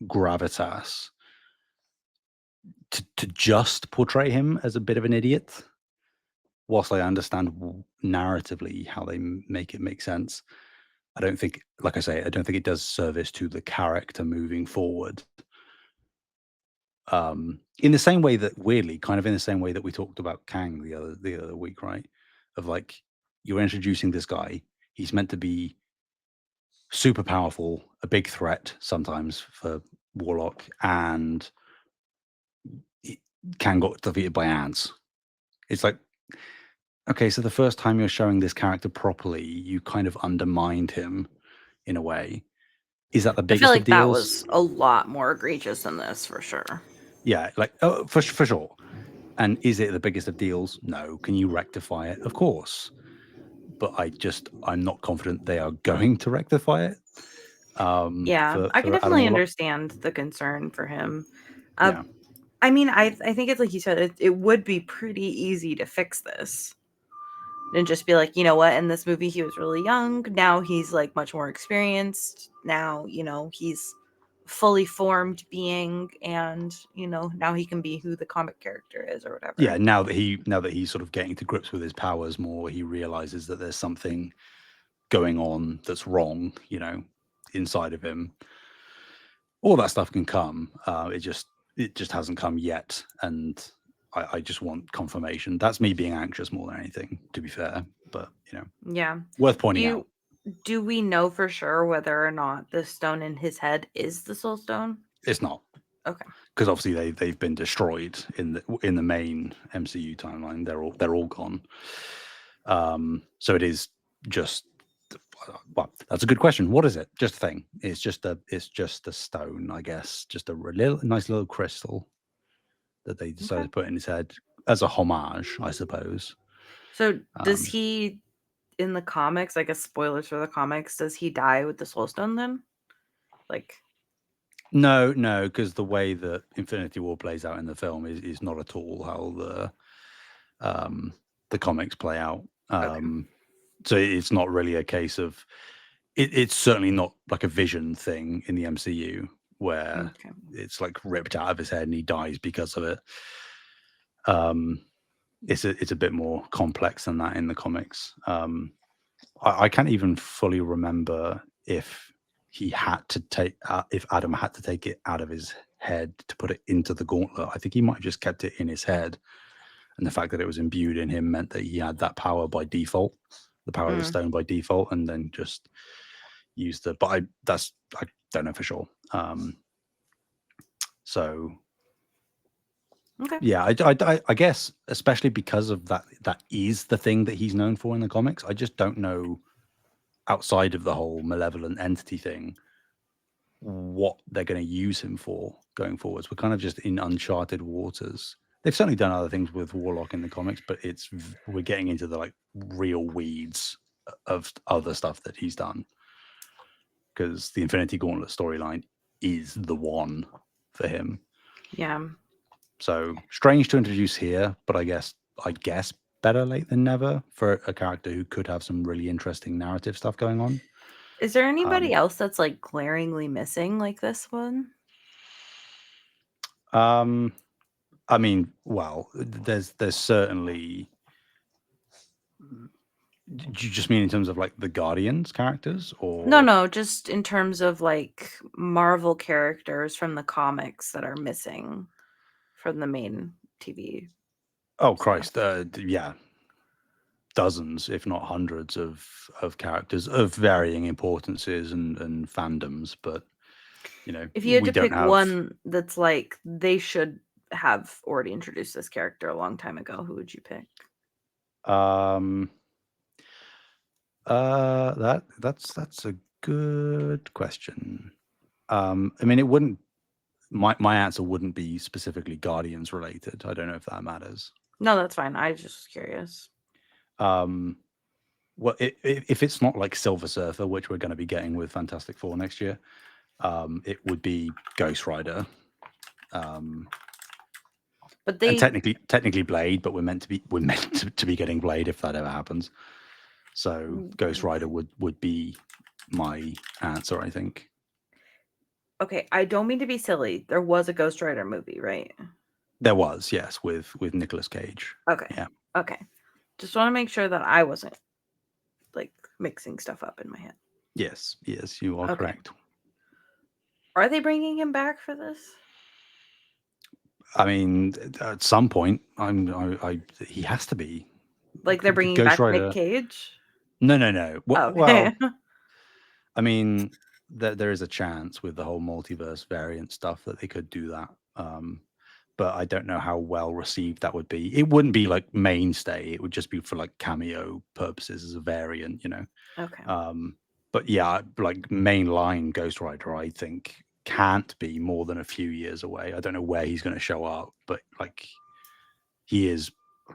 gravitas to just portray him as a bit of an idiot, whilst I understand narratively how they make it make sense. I don't think, like I say, I don't think it does service to the character moving forward. In the same way that weirdly, kind of in the same way that we talked about Kang the other week, right? Of like you're introducing this guy, he's meant to be super powerful, a big threat sometimes for Warlock, and Kang got defeated by ants. It's like, okay, so the first time you're showing this character properly, you kind of undermined him in a way. Is that the I feel biggest of like that deals? was a lot more egregious than this for sure. Yeah, like oh, for sure. And is it the biggest of deals? No. Can you rectify it? Of course. But I'm not confident they are going to rectify it. Yeah, I can For Adam definitely Warlock. understand the concern for him. Uh, Yeah. I mean, I think it's like you said, it would be pretty easy to fix this and just be like, you know what, in this movie he was really young. Now he's like much more experienced. Now, he's fully formed being and, now he can be who the comic character is or Yeah, whatever. now that he's sort of getting to grips with his powers more, he realizes that there's something going on that's wrong, inside of him. All that stuff can come. It just hasn't come yet, and I just want confirmation. That's me being anxious more than anything, to be fair. But Yeah. worth Do pointing out. you do we know for sure whether or not the stone in his head is the soul stone? It's not Okay. because obviously they've been destroyed in the main MCU timeline. They're all gone. So it is just. Well, that's a good question. What is it? Just a thing. It's just a stone, I guess. Just a nice little crystal that they decided Okay. to put in his head as a homage, I suppose. So does Um, he in the comics, I guess spoilers for the comics, does he die with the soul stone then? Like no, no, because the way that Infinity War plays out in the film is not at all how um, the comics play out. okay. So it's not really a case of it's certainly not like a Vision thing in the MCU. where Okay. it's like ripped out of his head and he dies because of it. Um, it's a bit more complex than that in the comics. I can't even fully remember if he had to take if Adam had to take it out of his head to put it into the gauntlet. I think he might have just kept it in his head, and the fact that it was imbued in him meant that he had that power by default, the power of the Mm, stone by default, and then just used the. But I don't know for sure. So okay. yeah, I guess especially because of that is the thing that he's known for in the comics. I just don't know outside of the whole malevolent entity thing what they're going to use him for going forwards. We're kind of just in uncharted waters. They've certainly done other things with Warlock in the comics, but we're getting into the like real weeds of other stuff that he's done, because the Infinity Gauntlet storyline is the one for him. Yeah. So strange to introduce here, but I guess better late than never for a character who could have some really interesting narrative stuff going on. Is there anybody Um, else that's like glaringly missing like this one? um, I mean, well, there's certainly. Do you just mean in terms of like the Guardians characters, No, or no, just in terms of like Marvel characters from the comics that are missing from the main TV oh stuff. Christ, yeah, dozens, if not hundreds, of characters of varying importances and fandoms, but If you had we to don't pick have. one that's like they should have already introduced this character a long time ago, who would you pick? Um, that's a good question. I mean, it wouldn't. My answer wouldn't be specifically Guardians related. I don't know if that matters. No, that's fine. I was just curious. Um, well, if it's not like Silver Surfer, which we're going to be getting with Fantastic Four next year, it would be Ghost Rider, um, But and they technically Blade, but we're meant to be getting Blade if that ever happens. So Ghost Rider would be my answer, I think. okay, I don't mean to be silly. There was a Ghost Rider movie, right? There was, yes, with Nicolas Cage. Okay. Yeah. Okay. Just want to make sure that I wasn't like mixing stuff up in my head. Yes, you are Okay. correct. Are they bringing him back for this? I mean, at some point, he has to be. Like they're bringing Ghost back Nick Rider. Cage? No. Oh, Well, okay. I mean, there is a chance with the whole multiverse variant stuff that they could do that. But I don't know how well received that would be. It wouldn't be like mainstay. It would just be for like cameo purposes as a variant. Okay. But yeah, like mainline Ghost Rider, I think can't be more than a few years away. I don't know where he's going to show up, but like he is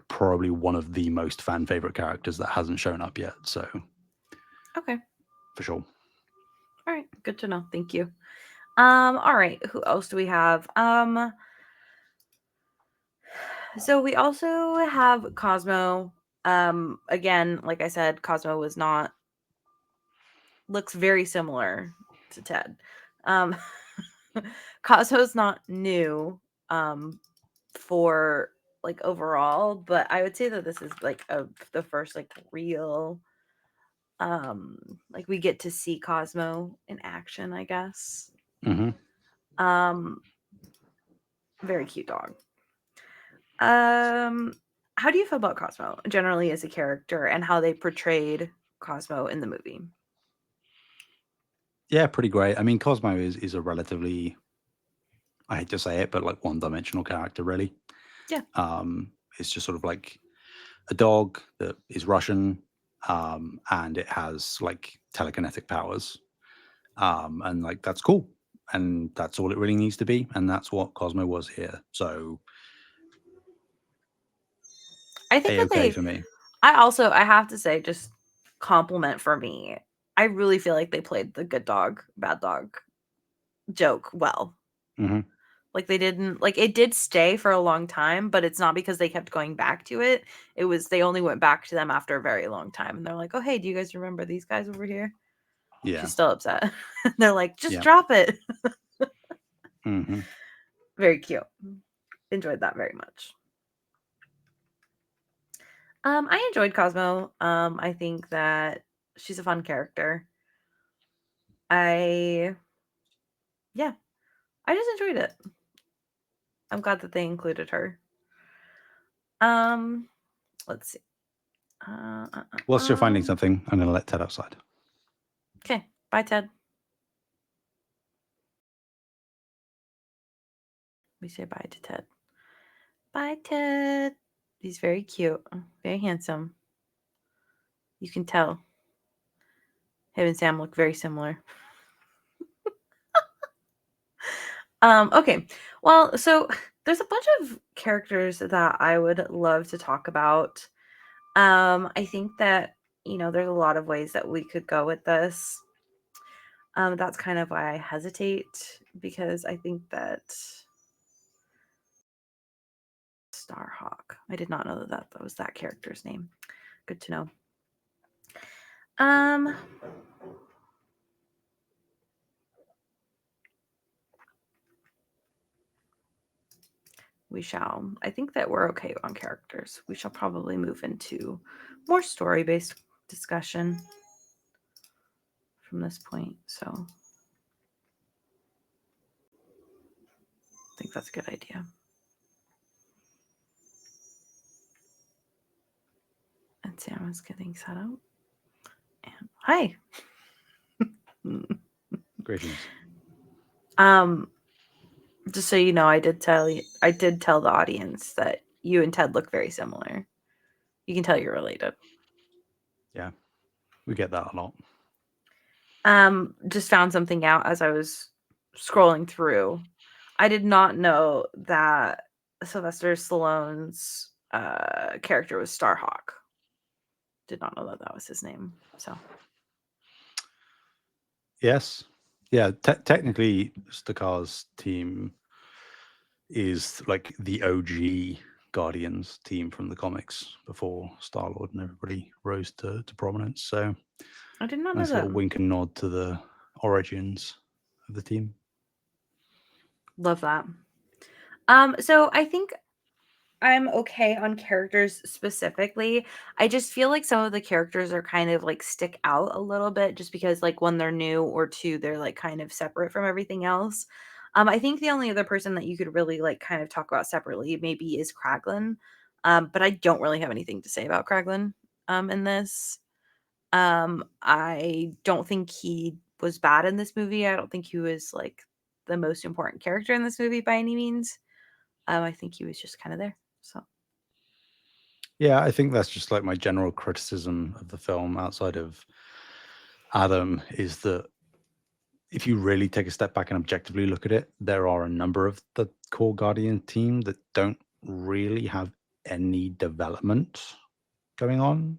probably one of the most fan favorite characters that hasn't shown up yet. So Okay. for sure. All right. Good to know. Thank you. All right. Who else do we have? So we also have Cosmo. Again, like I said, Cosmo was not looks very similar to Ted. Um Cosmo's not new for like overall, but I would say that this is like the first like real like we get to see Cosmo in action, I guess. Hmm. Um very cute dog. Um how do you feel about Cosmo generally as a character and how they portrayed Cosmo in the movie? Yeah, pretty great. I mean, Cosmo is a relatively, I hate to say it, but like one-dimensional character, really. Yeah. It's just sort of like a dog that is Russian, and it has like telekinetic powers, and like that's cool, and that's all it really needs to be, and that's what Cosmo was here. So I think a that okay for me. I have to say just compliment for me. I really feel like they played the good dog, bad dog joke well. Hmm. Like they didn't like it did stay for a long time, but it's not because they kept going back to it. It was they only went back to them after a very long time and they're like, "Oh, hey, do you guys remember these guys over here?" Yeah, She's still upset. They're like, "Just yeah. drop it." Mm-hmm. Very cute. Enjoyed that very much. I enjoyed Cosmo. I think that she's a fun character. I Yeah, I just enjoyed it. I'm glad that they included her. Um, let's see. Whilst you're finding something, I'm going to let Ted outside. Okay, bye, Ted. We say bye to Ted. Bye, Ted. He's very cute, very handsome. You can tell. Him and Sam look very similar. Okay. Well, so there's a bunch of characters that I would love to talk about. I think that, there's a lot of ways that we could go with this. That's kind of why I hesitate, because I think that Starhawk. I did not know that was that character's name. Good to know. I think that we're okay on characters. We shall probably move into more story-based discussion from this point. So I think that's a good idea. And Sam is getting set up. And hi. Greetings. Just so you know, I did tell the audience that you and Ted look very similar. You can tell you're related. Yeah, we get that a lot. Just found something out as I was scrolling through. I did not know that Sylvester Stallone's character was Starhawk. Did not know that was his name. So Yes. Yeah, technically, Stakar's team is like the OG Guardians team from the comics before Star-Lord and everybody rose to prominence. So I did not know nice that. little wink and nod to the origins of the team. Love that. So I think I'm okay on characters specifically. I just feel like some of the characters are kind of like stick out a little bit just because like one, they're new, or two, they're like kind of separate from everything else. I think the only other person that you could really like kind of talk about separately maybe is Kraglin. But I don't really have anything to say about Kraglin in this. I don't think he was bad in this movie. I don't think he was like the most important character in this movie by any means. I think he was just kind of there. So Yeah, I think that's just like my general criticism of the film outside of Adam is that if you really take a step back and objectively look at it, there are a number of the core Guardian team that don't really have any development going on.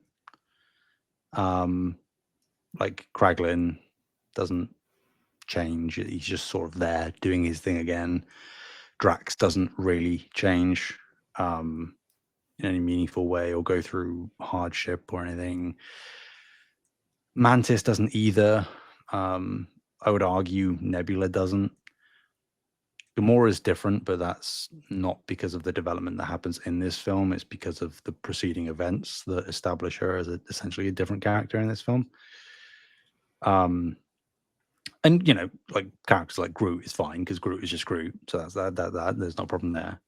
Like Kraglin doesn't change. He's just sort of there doing his thing again. Drax doesn't really change in any meaningful way or go through hardship or anything. Mantis doesn't either. I would argue Nebula doesn't. Gamora is different, but that's not because of the development that happens in this film. It's because of the preceding events that establish her as essentially a different character in this film. And like characters like Groot is fine because Groot is just Groot, so that's that. There's no problem there.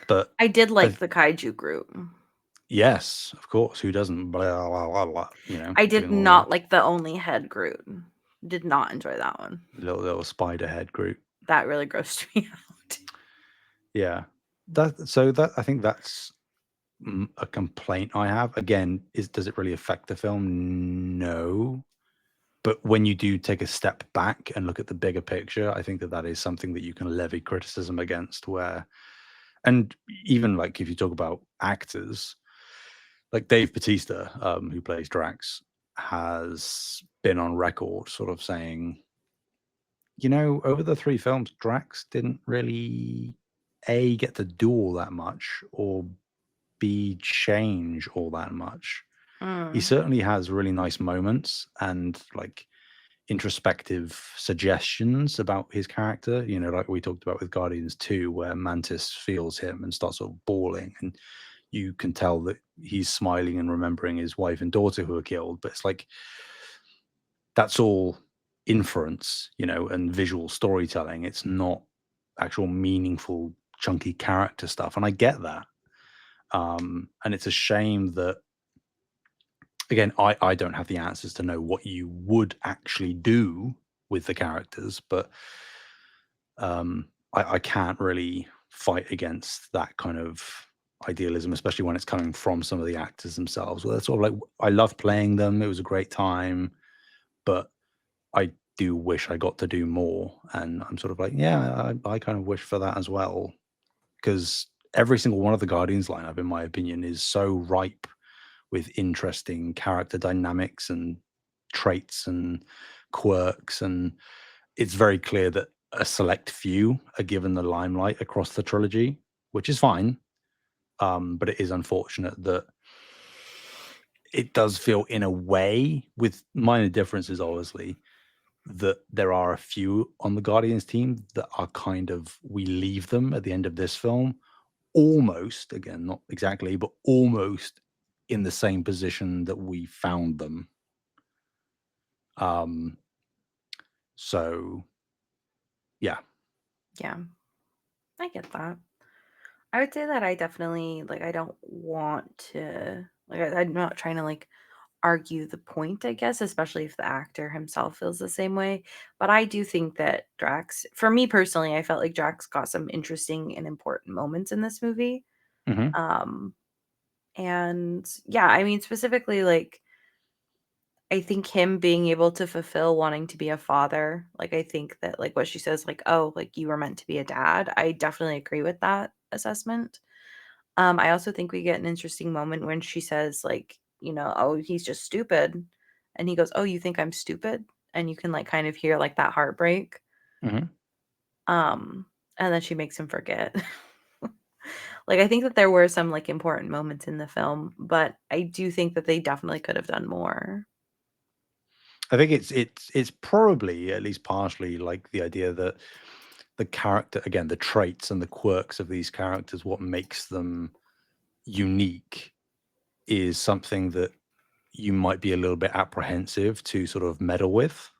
But I did like the kaiju Groot. yes, of course, who doesn't? Blah, blah, blah, blah, I did doing all not like the only head Groot. Did not enjoy that one. the little spider head Groot. That really grossed me out. Yeah, I think that's a complaint I have. Again, does it really affect the film? No. But when you do take a step back and look at the bigger picture, I think that is something that you can levy criticism against. And even like if you talk about actors, like Dave Bautista, who plays Drax, has been on record sort of saying, over the three films, Drax didn't really get to do all that much, or B, change all that much. He certainly has really nice moments, and like introspective suggestions about his character, you know, like we talked about with Guardians 2, where Mantis feels him and starts sort of bawling, and you can tell that he's smiling and remembering his wife and daughter who are killed. But it's like, that's all inference, you know, and visual storytelling. It's not actual meaningful, chunky character stuff. And I get that. And it's a shame that, again, I don't have the answers to know what you would actually do with the characters, but I can't really fight against that kind of idealism, especially when it's coming from some of the actors themselves. Well, it's sort of like, I love playing them. It was a great time, but I do wish I got to do more. And I'm sort of like, yeah, I kind of wish for that as well, because every single one of the Guardians lineup, in my opinion, is so ripe with interesting character dynamics and traits and quirks. And it's very clear that a select few are given the limelight across the trilogy, which is fine. But it is unfortunate that it does feel, in a way, with minor differences, obviously, that there are a few on the Guardians team that are kind of, we leave them at the end of this film almost, again, not exactly, but almost in the same position that we found them. So yeah. Yeah, I get that. I would say that I definitely, like, I don't want to, like, I'm not trying to, like, argue the point, I guess, especially if the actor himself feels the same way. But I do think that Drax, for me personally, I felt like Drax got some interesting and important moments in this movie. Mhm. Um, and yeah, I mean, specifically, like, I think him being able to fulfill wanting to be a father, like, I think that, like, what she says, like, "Oh, like, you were meant to be a dad," I definitely agree with that assessment. I also think we get an interesting moment when she says, like, you know, "Oh, he's just stupid." And he goes, "Oh, you think I'm stupid?" And you can, like, kind of hear, like, that heartbreak. Mhm. Um, and then she makes him forget. Like, I think that there were some, like, important moments in the film, but I do think that they definitely could have done more. I think it's probably, at least partially, like the idea that the character, again, the traits and the quirks of these characters, what makes them unique, is something that you might be a little bit apprehensive to sort of meddle with.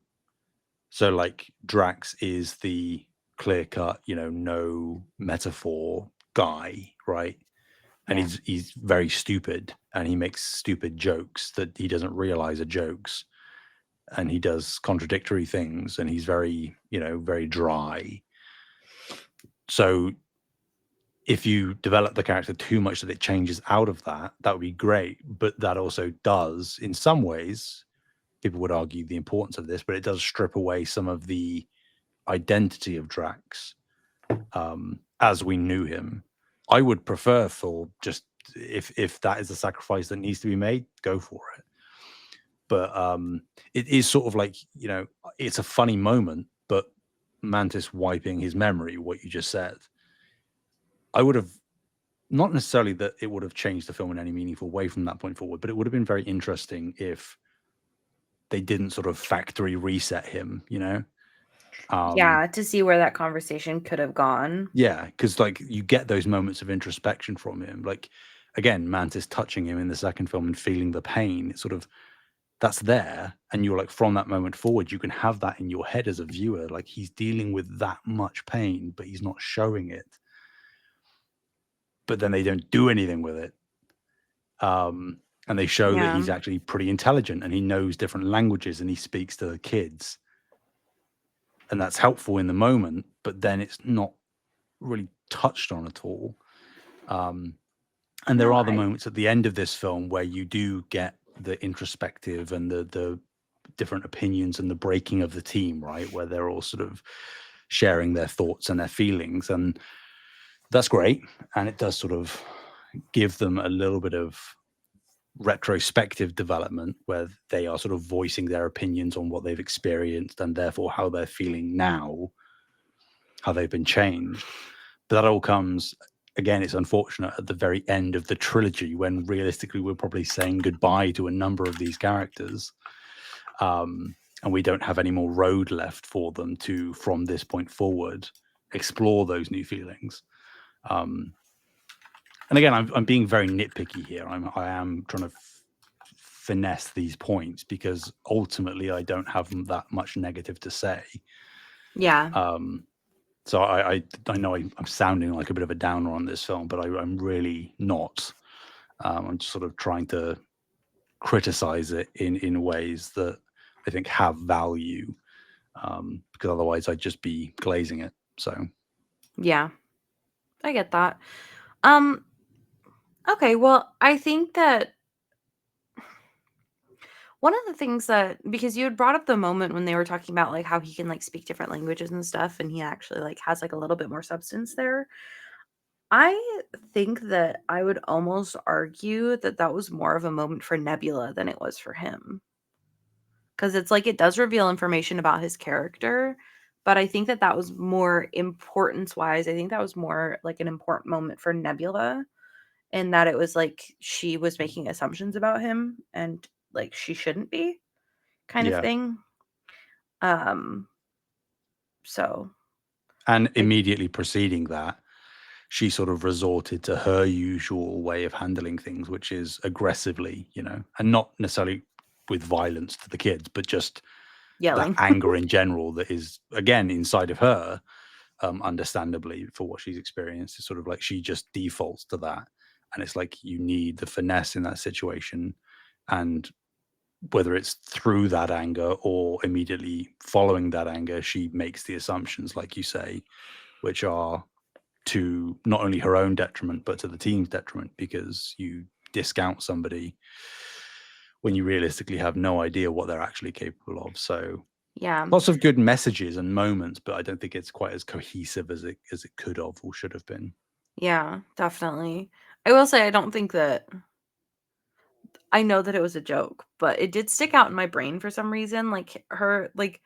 So, like, Drax is the clear cut, you know, no metaphor guy, right? And Yeah. he's very stupid, and he makes stupid jokes that he doesn't realize are jokes, and he does contradictory things, and he's very, you know, very dry. So if you develop the character too much that it changes out of that, that would be great. But that also does, in some ways, people would argue the importance of this, but it does strip away some of the identity of Drax as we knew him. I would prefer for just, if that is a sacrifice that needs to be made, go for it. But it is sort of like, you know, it's a funny moment, but Mantis wiping his memory, what you just said, I would have, not necessarily that it would have changed the film in any meaningful way from that point forward, but it would have been very interesting if they didn't sort of factory reset him, you know? Yeah, to see where that conversation could have gone. Yeah, because like you get those moments of introspection from him. Like, again, Mantis touching him in the second film and feeling the pain. It's sort of, that's there. And you're like, from that moment forward, you can have that in your head as a viewer. Like, he's dealing with that much pain, but he's not showing it. But then they don't do anything with it. And they show that Yeah. he's actually pretty intelligent and he knows different languages and he speaks to the kids. And that's helpful in the moment, but then it's not really touched on at all. And there No, are the moments at the end of this film where you do get the introspective and the different opinions and the breaking of the team, right? Where they're all sort of sharing their thoughts and their feelings. And that's great. And it does sort of give them a little bit of retrospective development where they are sort of voicing their opinions on what they've experienced and therefore how they're feeling now, how they've been changed. But that all comes, again, it's unfortunate, at the very end of the trilogy, when realistically we're probably saying goodbye to a number of these characters. and we don't have any more road left for them to, from this point forward, explore those new feelings. And again, I'm being very nitpicky here. I am trying to finesse these points because ultimately I don't have that much negative to say. Yeah. So I know I'm sounding like a bit of a downer on this film, but I'm really not. I'm just sort of trying to criticize it in ways that I think have value, because otherwise I'd just be glazing it. So Yeah. I get that. Um okay, well, I think that one of the things that, because you had brought up the moment when they were talking about like how he can like speak different languages and stuff, and he actually like has like a little bit more substance there. I think that I would almost argue that that was more of a moment for Nebula than it was for him. Because it's like it does reveal information about his character, but I think that that was more importance wise. I think that was more like an important moment for Nebula, in that it was like she was making assumptions about him and like she shouldn't be, kind of yeah. thing. Um, so And I immediately preceding that, she sort of resorted to her usual way of handling things, which is aggressively, and not necessarily with violence to the kids, but just that yelling. anger in general that is, again, inside of her, understandably for what she's experienced. Is sort of like she just defaults to that. And it's like you need the finesse in that situation. And whether it's through that anger or immediately following that anger, she makes the assumptions, like you say, which are to not only her own detriment, but to the team's detriment, because you discount somebody when you realistically have no idea what they're actually capable of. So Yeah. lots of good messages and moments, but I don't think it's quite as cohesive as it could have or should have been. Yeah, definitely. I will say I don't think that I know that it was a joke, but it did stick out in my brain for some reason. Like her, like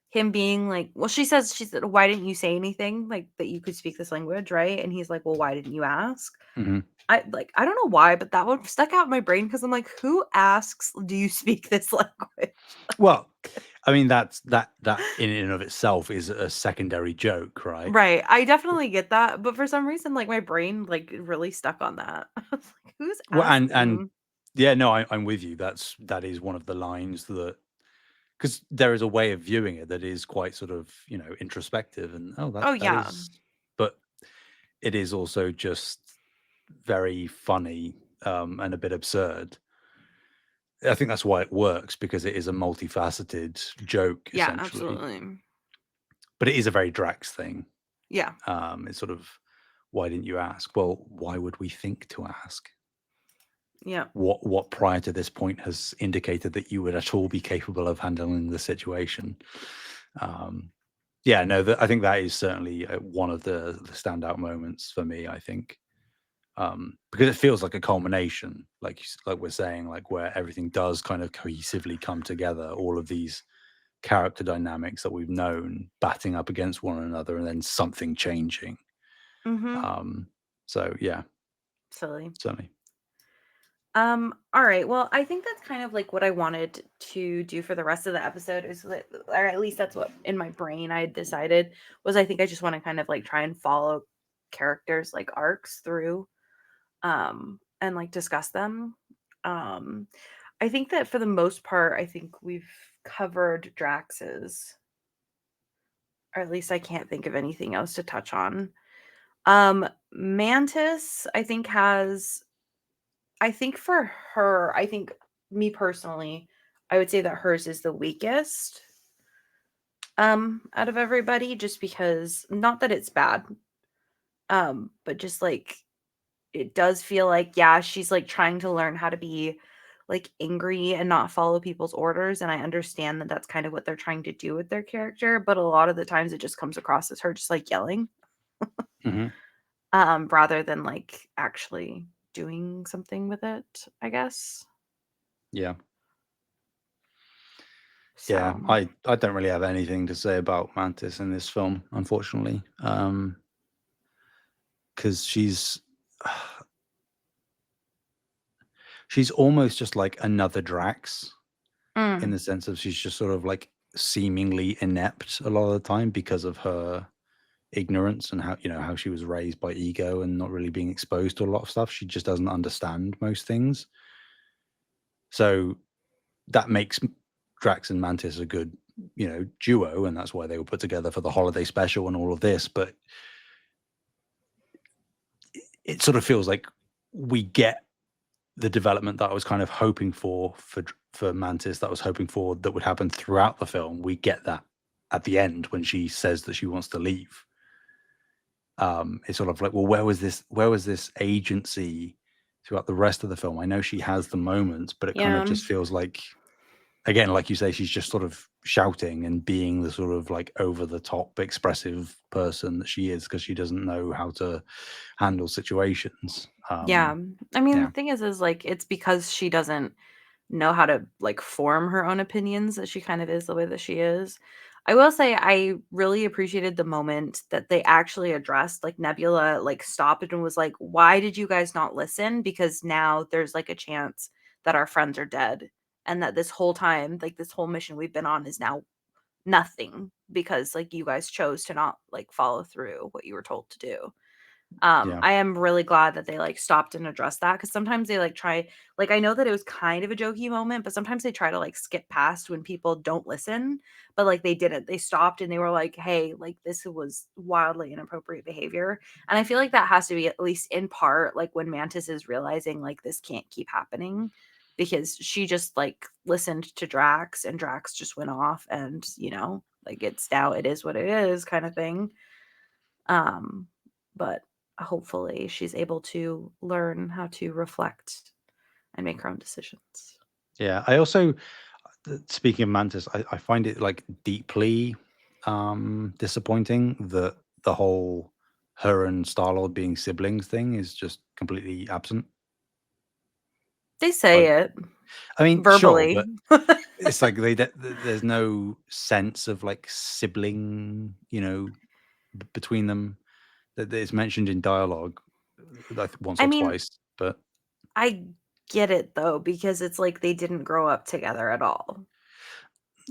him being like, well, she said, why didn't you say anything like that you could speak this language, right? And he's like, well, why didn't you ask? Hmm. I don't know why, but that one stuck out in my brain because I'm like, who asks, do you speak this language? Well, I mean, that in and of itself is a secondary joke, right? Right. I definitely get that, but for some reason, like my brain like really stuck on that. I was like, who's Well, and asking? yeah, no, I'm with you. That is one of the lines that, because there is a way of viewing it that is quite sort of introspective, and oh, Oh that yeah. is, but it is also just very funny, and a bit absurd. I think that's why it works, because it is a multifaceted joke Yeah, essentially, absolutely. but it is a very Drax thing. Yeah. It's sort of, why didn't you ask? Well, why would we think to ask? Yeah. What prior to this point has indicated that you would at all be capable of handling the situation? Um, yeah, no, I think that is certainly one of the standout moments for me. I think, because it feels like a culmination, like we're saying, like where everything does kind of cohesively come together. All of these character dynamics that we've known batting up against one another, and then something changing. Mm-hmm. Um, so yeah, Silly. certainly. All right. Well, I think that's kind of like what I wanted to do for the rest of the episode is that, or at least that's what in my brain I had decided was I think I just want to kind of like try and follow characters like arcs through and like discuss them. Um I think that for the most part I think we've covered Drax's, or at least I can't think of anything else to touch on. Mantis I think for her, I think me personally, I would say that hers is the weakest out of everybody, just because not that it's bad, but just like it does feel like, yeah, she's like trying to learn how to be like angry and not follow people's orders, and I understand that that's kind of what they're trying to do with their character, but a lot of the times it just comes across as her just like yelling, Hmm. rather than like actually doing something with it, I guess. Yeah. Yeah, So, I don't really have anything to say about Mantis in this film, unfortunately, because she's almost just like another Drax, in mm, the sense of she's just sort of like seemingly inept a lot of the time because of her ignorance and how, how she was raised by ego and not really being exposed to a lot of stuff. She just doesn't understand most things. So that makes Drax and Mantis a good, duo, and that's why they were put together for the holiday special and all of this. But it sort of feels like we get the development that I was kind of hoping for Mantis, that I was hoping for that would happen throughout the film. We get that at the end when she says that she wants to leave. It's sort of like, well, where was this agency throughout the rest of the film? I know she has the moments, but it kind of Yeah. just feels like, again, like you say, she's just sort of shouting and being the sort of like over the top expressive person that she is because she doesn't know how to handle situations. Yeah. I mean, the Yeah, thing is like it's because she doesn't know how to like form her own opinions that she kind of is the way that she is. I will say I really appreciated the moment that they actually addressed like Nebula like stopped and was like, "Why did you guys not listen? Because now there's like a chance that our friends are dead and that this whole time, like this whole mission we've been on is now nothing because like you guys chose to not like follow through what you were told to do." yeah, I am really glad that they like stopped and addressed that because sometimes they like try like I know that it was kind of a jokey moment, but sometimes they try to like skip past when people don't listen. But like they didn't. They stopped and they were like, "Hey, like this was wildly inappropriate behavior." And I feel like that has to be at least in part like when Mantis is realizing like this can't keep happening because she just like listened to Drax and Drax just went off and like it's now it is what it is kind of thing. But hopefully she's able to learn how to reflect and make her own decisions. yeah. I also, speaking of Mantis, I find it like deeply disappointing that the whole her and Star-Lord being siblings thing is just completely absent. They say Like, it I mean, sure, verbally. but it's like there's no sense of like sibling, between them that is mentioned in dialogue, like once I or mean, twice. But I get it though, because it's like they didn't grow up together at all.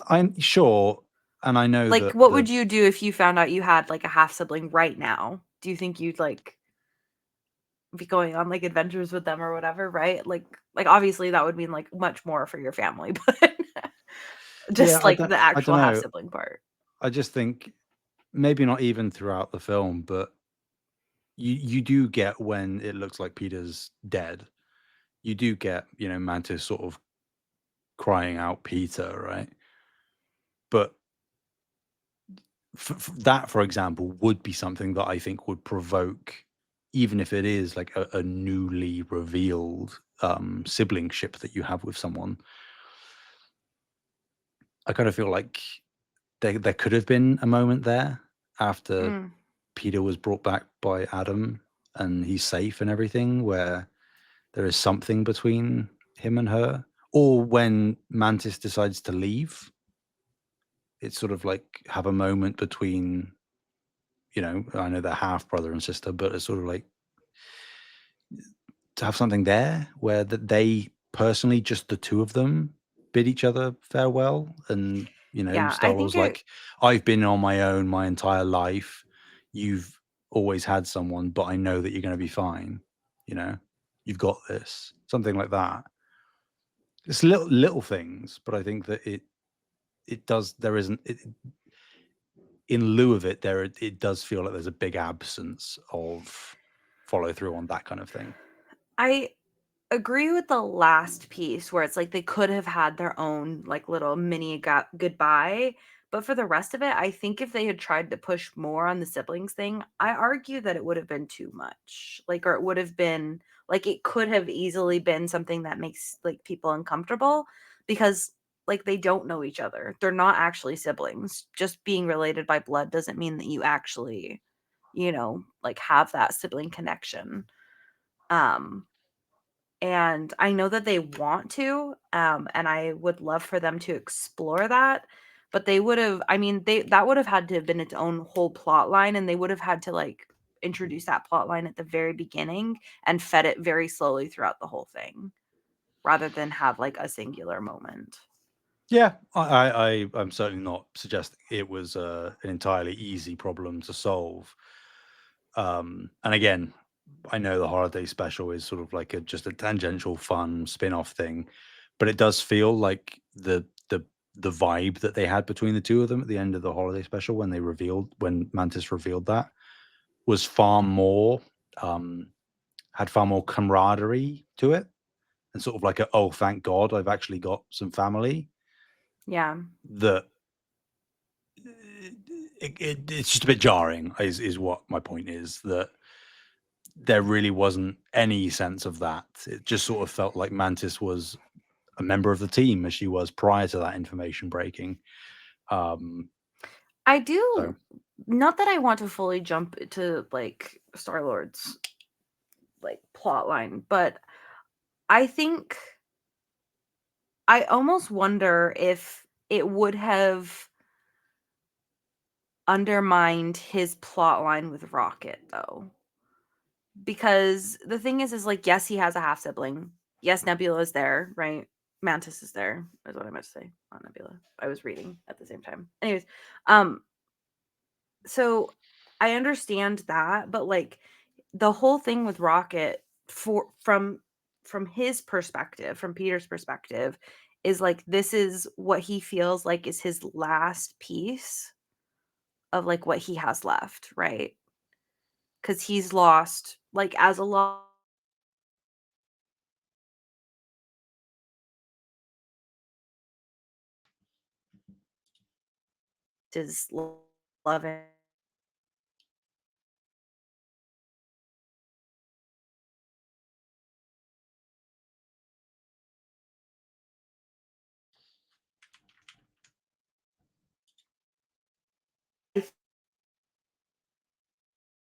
I'm sure, and I know Like, that what would you do if you found out you had like a half sibling right now? Do you think you'd like be going on like adventures with them or whatever, right? Like obviously that would mean like much more for your family, but yeah, just like the I don't actual half know. sibling part. I just think maybe not even throughout the film, but you do get when it looks like Peter's dead. You do get, Mantis sort of crying out Peter, right? But that, for example, would be something that I think would provoke, even if it is like a newly revealed siblingship that you have with someone. I kind of feel like there could have been a moment there after Mm. Peter was brought back by Adam and he's safe and everything, where there is something between him and her, or when Mantis decides to leave, it's sort of like have a moment between, I know they're half brother and sister, but it's sort of like to have something there where that they personally, just the two of them, bid each other farewell. And, Yeah, I think Star-Lord's it like, I've been on my own my entire life. You've always had someone, but I know that you're going to be fine. You know, you've got this, something like that. It's little things, but I think that it does. There isn't in lieu of it. It does feel like there's a big absence of follow through on that kind of thing. I agree with the last piece where it's like they could have had their own like little mini goodbye, but for the rest of it I think if they had tried to push more on the siblings thing, I argue that it would have been too much, like, or it would have been like it could have easily been something that makes like people uncomfortable because like they don't know each other, they're not actually siblings. Just being related by blood doesn't mean that you actually like have that sibling connection. um and I know that they want to, and I would love for them to explore that, but they would have I mean, they that would have had to have been its own whole plot line, and they would have had to, like, introduce that plot line at the very beginning and fed it very slowly throughout the whole thing, rather than have, like, a singular moment. Yeah, I'm certainly not suggesting it was an entirely easy problem to solve. And again, I know the holiday special is sort of like just a tangential, fun spin-off thing, but it does feel like the vibe that they had between the two of them at the end of the holiday special when Mantis revealed that was far more um, had far more camaraderie to it, and sort of like oh, thank God I've actually got some family Yeah. that it's just a bit jarring is what my point is, that there really wasn't any sense of that. It just sort of felt like Mantis was a member of the team as she was prior to that information breaking. I So do, not that I want to fully jump to like Star-Lord's like plot line, but I think I almost wonder if it would have undermined his plot line with Rocket though. Because the thing is like, yes, he has a half sibling. Yes, Nebula is there, right? Mantis is there, is what I meant to say. Not Nebula. I was reading at the same time. Anyways, um, so I understand that, but like the whole thing with Rocket from his perspective, from Peter's perspective, is like this is what he feels like is his last piece of like what he has left, right? Because he's lost like as a lot his love and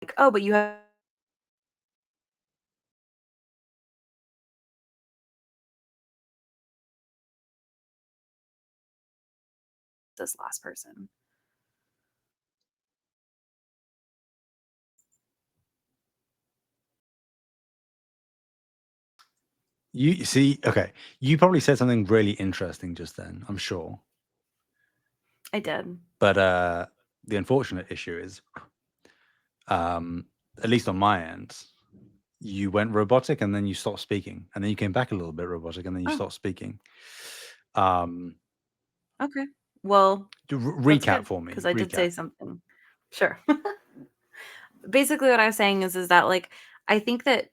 like, oh, but you have this last person. you see, okay, you probably said something really interesting just then, I'm sure. I did. But the unfortunate issue is, um, at least on my end, you went robotic and then you stopped speaking, and then you came back a little bit robotic and then you Oh, stopped speaking. Um, okay. Well, that's recap good for because me. I did Recap. say something. Sure. Basically, what I was saying is that like I think that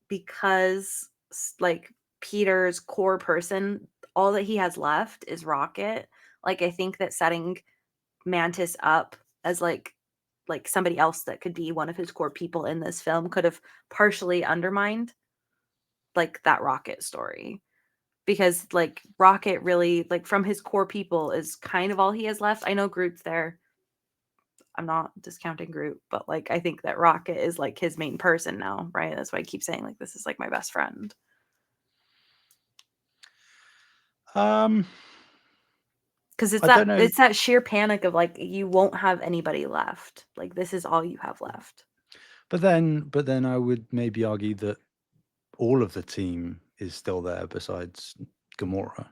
because like Peter's core person, all that he has left is Rocket. Like I think that setting Mantis up as like somebody else that could be one of his core people in this film could have partially undermined like that Rocket story. Because like Rocket really like from his core people is kind of all he has left. I know Groot's there. I'm not discounting Groot, but like I think that Rocket is like his main person now, right? That's why I keep saying like this is like my best friend. Um, Because I don't know, it's that sheer panic of like you won't have anybody left. Like this is all you have left. but then I would maybe argue that all of the team is still there besides Gamora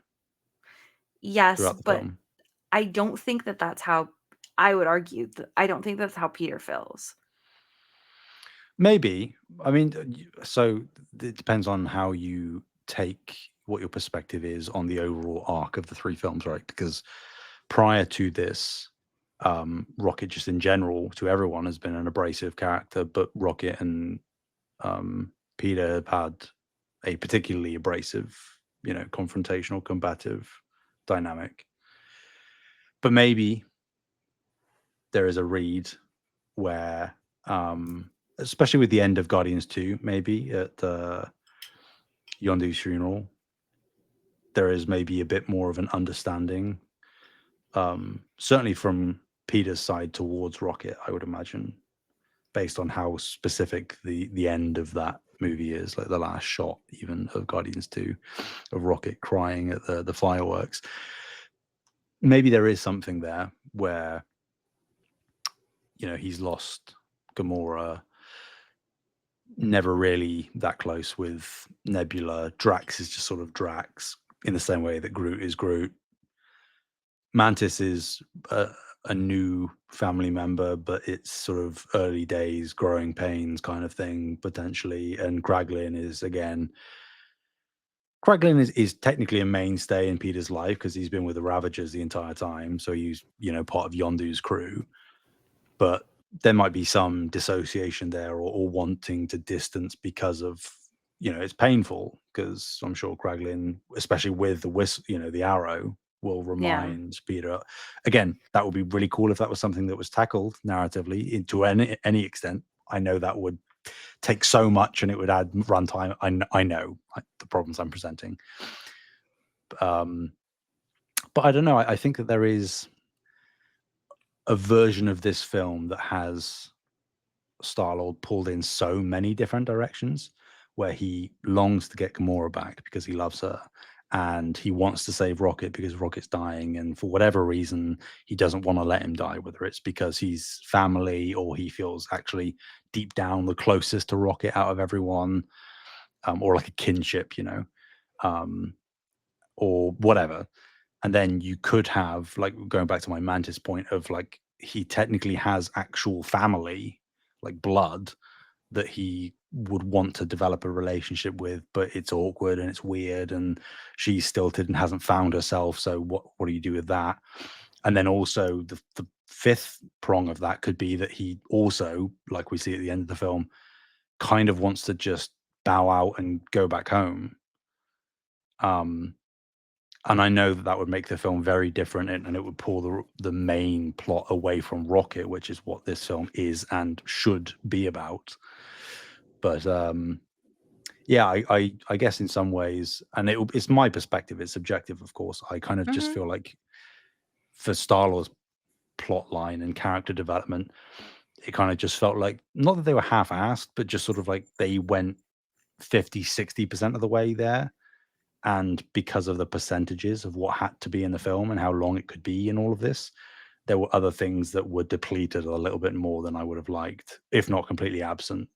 Yes, throughout the but film. I don't think that that's how I would argue that I don't think that's how Peter feels. Maybe. I mean, so it depends on how you take what your perspective is on the overall arc of the three films, right? Because prior to this, Rocket just in general to everyone has been an abrasive character, but Rocket and Peter have had a particularly abrasive, confrontational, combative dynamic. But maybe there is a read where, especially with the end of Guardians 2, maybe at Yondu's funeral, there is maybe a bit more of an understanding, certainly from Peter's side towards Rocket, I would imagine, based on how specific the end of that movie is, like the last shot even of Guardians 2 of Rocket crying at the fireworks. Maybe there is something there where, he's lost Gamora, never really that close with Nebula. Drax is just sort of Drax in the same way that Groot is Groot. Mantis is a new family member, but it's sort of early days, growing pains kind of thing potentially. And Kraglin is technically a mainstay in Peter's life because he's been with the Ravagers the entire time, so he's part of Yondu's crew. But there might be some dissociation there, or wanting to distance because of it's painful, because I'm sure Kraglin, especially with the arrow, will Yeah. remind Peter. Again, that would be really cool if that was something that was tackled narratively into any extent. I know that would take so much and it would add runtime. I know the problems I'm presenting. But I don't know. I think that there is a version of this film that has Star-Lord pulled in so many different directions, where he longs to get Gamora back because he loves her, and he wants to save Rocket because Rocket's dying, and for whatever reason he doesn't want to let him die, whether it's because he's family or he feels actually deep down the closest to Rocket out of everyone, or like a kinship, um, or whatever. And then you could have, like, going back to my Mantis point of, like, he technically has actual family, like blood, that he would want to develop a relationship with, but it's awkward and it's weird, and she's stilted and hasn't found herself. So what do you do with that? And then also the fifth prong of that could be that he also, like we see at the end of the film, kind of wants to just bow out and go back home. And I know that that would make the film very different, and it would pull the main plot away from Rocket, which is what this film is and should be about. But yeah, I guess in some ways, and it's my perspective, it's subjective, of course. I kind of just Hmm. feel like for Star-Lord's plot line and character development, it kind of just felt like, not that they were half-assed, but just sort of like they went 50-60% of the way there. And because of the percentages of what had to be in the film and how long it could be and all of this, there were other things that were depleted a little bit more than I would have liked, if not completely absent.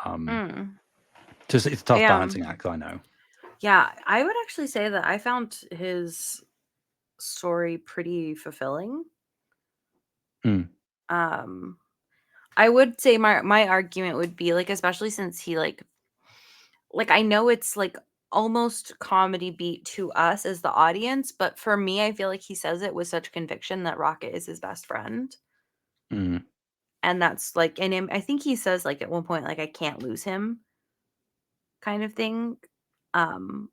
Um, Mm. it's a tough Yeah. balancing act, I know. Yeah, I would actually say that I found his story pretty fulfilling. Mm, Um, I would say my argument would be like, especially since he like I know it's like almost comedy beat to us as the audience, but for me, I feel like he says it with such conviction that Rocket is his best friend. mm, And that's like, and I think he says like at one point, like, I can't lose him kind of thing. Um,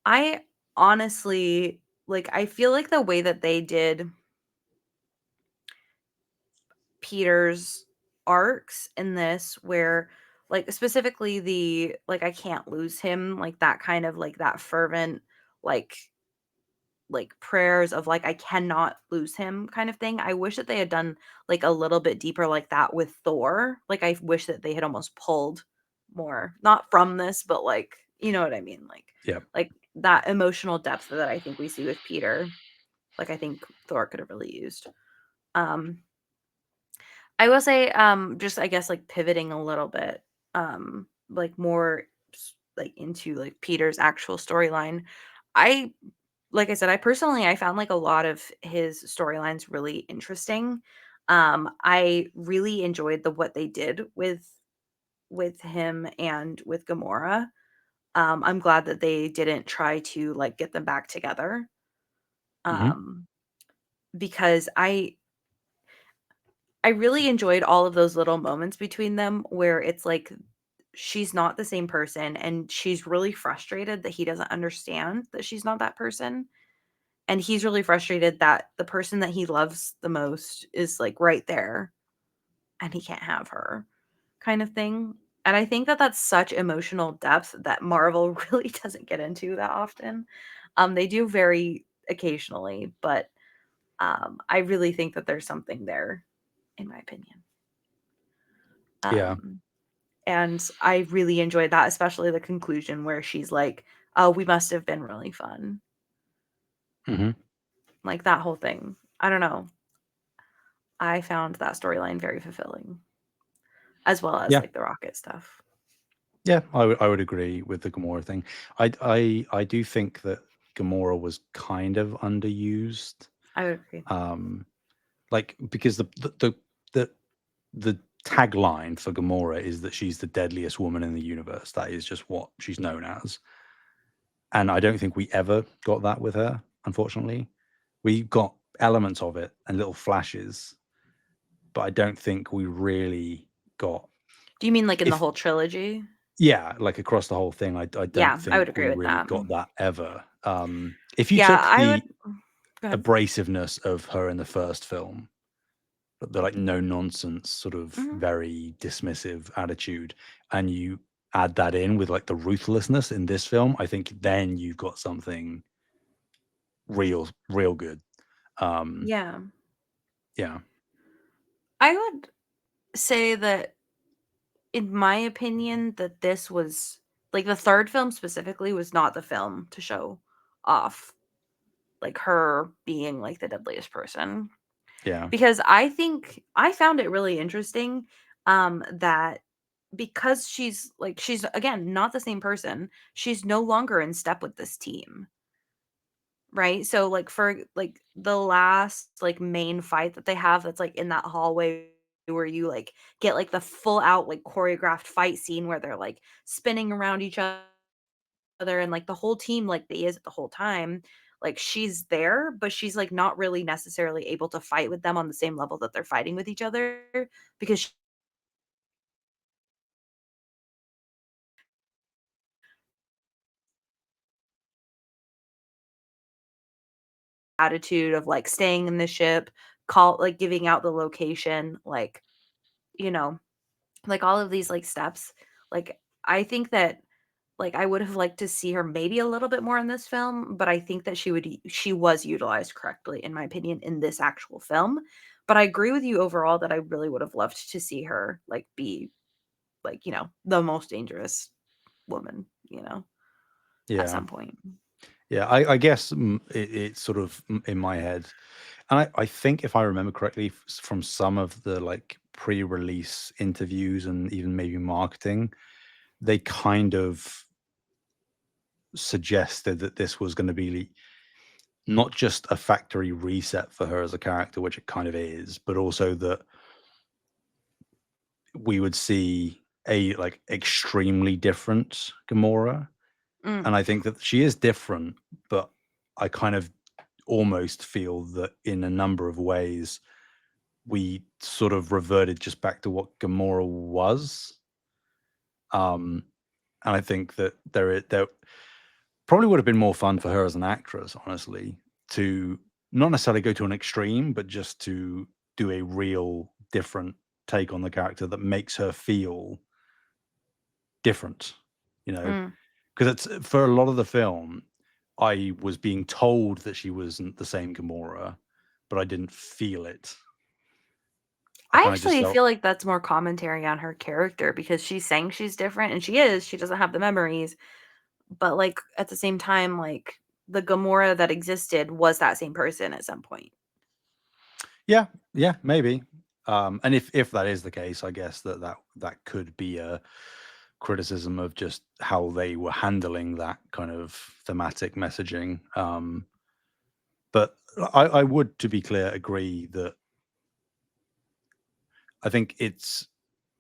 I honestly like, I feel like the way that they did Peter's arcs in this, where like specifically the like I can't lose him, like that kind of like that fervent like prayers of like I cannot lose him kind of thing. I wish that they had done like a little bit deeper like that with Thor. Like I wish that they had almost pulled more, not from this, but like you know what I mean, yeah. like that emotional depth that I think we see with Peter. Like I think Thor could have really used. Um I will say, just I guess like pivoting a little bit, like more like into like Peter's actual storyline. I like I said, I found like a lot of his storylines really interesting. I really enjoyed the what they did with him and with Gamora. I'm glad that they didn't try to like get them back together. Hmm. Um, because I really enjoyed all of those little moments between them where it's like she's not the same person and she's really frustrated that he doesn't understand that she's not that person. And he's really frustrated that the person that he loves the most is like right there and he can't have her kind of thing. And I think that that's such emotional depth that Marvel really doesn't get into that often. They do very occasionally, but I really think that there's something there, in my opinion. Yeah. Um, and I really enjoyed that, especially the conclusion where she's like, "Oh, we must have been really fun." Hmm. Like that whole thing. I don't know. I found that storyline very fulfilling, as well as Yeah. like the rocket stuff. Yeah. I would agree with the Gamora thing. I do think that Gamora was kind of underused. I would agree. Like because the the tagline for Gamora is that she's the deadliest woman in the universe. That is just what she's known as. And I don't think we ever got that with her, unfortunately. We got elements of it and little flashes, but I don't think we really got. Do you mean like in the If whole trilogy? Yeah, like across the whole thing, I don't Yeah, I would think agree we with really that. got that ever. If you Yeah, took I would the go ahead. abrasiveness of her in the first film, the like no nonsense, sort of Mhm. very dismissive attitude, and you add that in with like the ruthlessness in this film, I think then you've got something real good. Um, Yeah. yeah, I would say that in my opinion that this was like the third film specifically was not the film to show off like her being like the deadliest person. yeah, Because I think I found it really interesting that because she's again not the same person, she's no longer in step with this team. Right? So, like, for, like, the last, like, main fight that they have that's, like, in that hallway where you, like, get, like, the full out, like, choreographed fight scene where they're, like, spinning around each other and, like, the whole team, like, they is the whole time, like, she's there, but she's, like, not really necessarily able to fight with them on the same level that they're fighting with each other because attitude of, like, staying in the ship, giving out the location, like, you know, like, all of these, like, steps, like, I think that, like, I would have liked to see her maybe a little bit more in this film, but I think that she was utilized correctly, in my opinion, in this actual film, but I agree with you overall that I really would have loved to see her, like, be, like, the most dangerous woman, at yeah, some point. yeah. I guess it's sort of in my head, and I think if I remember correctly from some of the like pre-release interviews and even maybe marketing, they kind of suggested that this was going to be not just a factory reset for her as a character, which it kind of is, but also that we would see a like extremely different Gamora. Mm, And I think that she is different, but I kind of almost feel that in a number of ways we sort of reverted just back to what Gamora was. Um, and I think that there probably would have been more fun for her as an actress, honestly, to not necessarily go to an extreme, but just to do a real different take on the character that makes her feel different, you know? mm. Because it's for a lot of the film, I was being told that she wasn't the same Gamora, but I didn't feel it. I I kind of just actually felt, feel like that's more commentary on her character because she's saying she's different, and she is, she doesn't have the memories, but, like, at the same time, like, the Gamora that existed was that same person at some point. yeah, yeah, maybe. And if that is the case, I guess that could be a criticism of just how they were handling that kind of thematic messaging. But I would, to be clear, agree that I think it's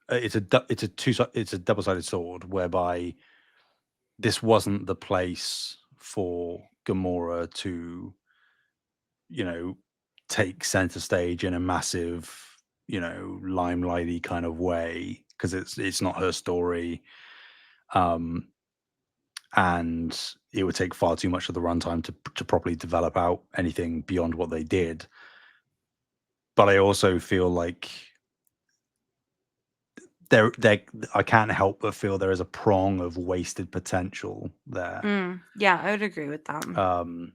a double-sided sword, whereby this wasn't the place for Gamora to, you know, take center stage in a massive, limelighty kind of way, because it's not her story. Um, and it would take far too much of the runtime to properly develop out anything beyond what they did. But I also feel like there I can't help but feel there is a prong of wasted potential there, Yeah, I would agree with that. um,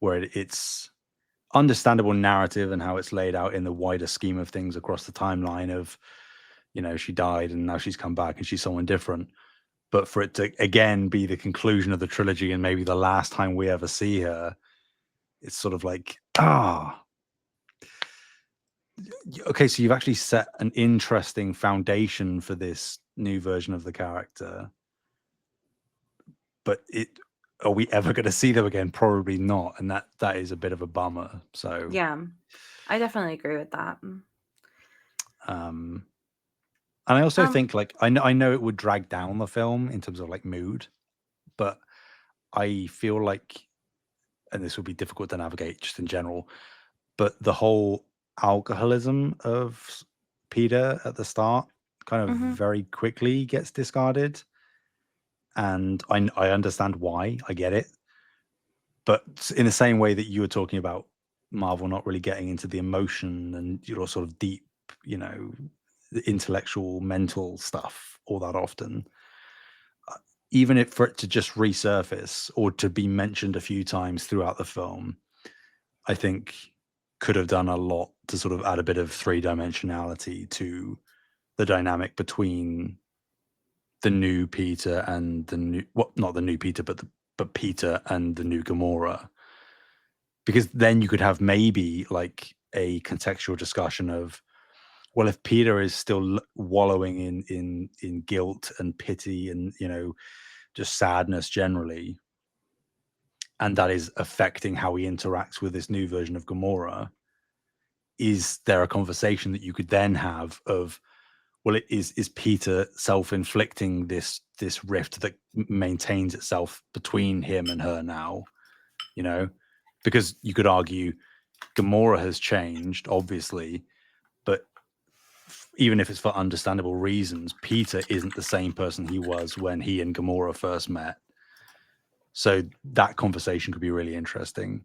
where it's understandable narrative and how it's laid out in the wider scheme of things across the timeline of, she died and now she's come back and she's someone different. But for it to again be the conclusion of the trilogy and maybe the last time we ever see her, it's sort of like, okay, so you've actually set an interesting foundation for this new version of the character, but are we ever going to see them again? Probably not, and that is a bit of a bummer. So, Yeah, I definitely agree with that. um, and I also Um, think like I know it would drag down the film in terms of like mood, but I feel like, and this would be difficult to navigate just in general, but the whole alcoholism of Peter at the start kind of mhm, very quickly gets discarded, and I understand why. I get it, but in the same way that you were talking about Marvel not really getting into the emotion and sort of deep, you know, the intellectual, mental stuff all that often, even if for it to just resurface or to be mentioned a few times throughout the film, I think could have done a lot to sort of add a bit of three-dimensionality to the dynamic between the new Peter and the new, well, not the new Peter, but Peter and the new Gamora. Because then you could have maybe like a contextual discussion of, well, if Peter is still wallowing in guilt and pity and, you know, just sadness generally, and that is affecting how he interacts with this new version of Gamora, is there a conversation that you could then have of, well, is Peter self-inflicting this rift that maintains itself between him and her now, you know? Because you could argue Gamora has changed, obviously, but even if it's for understandable reasons, Peter isn't the same person he was when he and Gamora first met. So that conversation could be really interesting,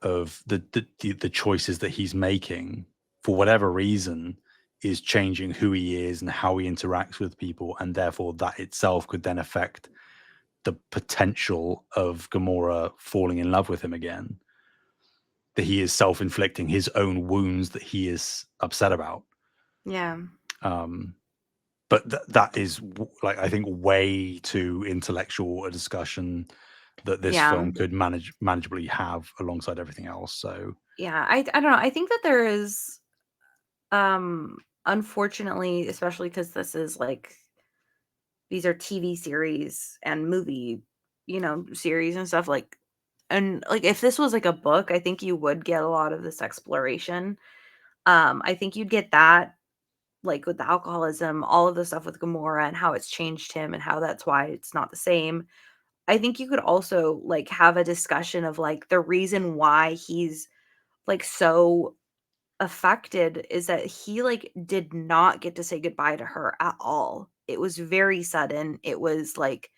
of the choices that he's making for whatever reason is changing who he is and how he interacts with people, and therefore that itself could then affect the potential of Gamora falling in love with him again. That he is self-inflicting his own wounds that he is upset about. yeah, Um, but that is like, I think, way too intellectual a discussion that this yeah, film could manageably have alongside everything else. So yeah. I don't know. I think that there is, unfortunately, especially because this is like these are TV series and movie, series and stuff like, and like if this was like a book, I think you would get a lot of this exploration. I think you'd get that like with the alcoholism, all of the stuff with Gamora and how it's changed him and how that's why it's not the same. I think you could also like have a discussion of like the reason why he's like so affected is that he like did not get to say goodbye to her at all. It was very sudden. It was like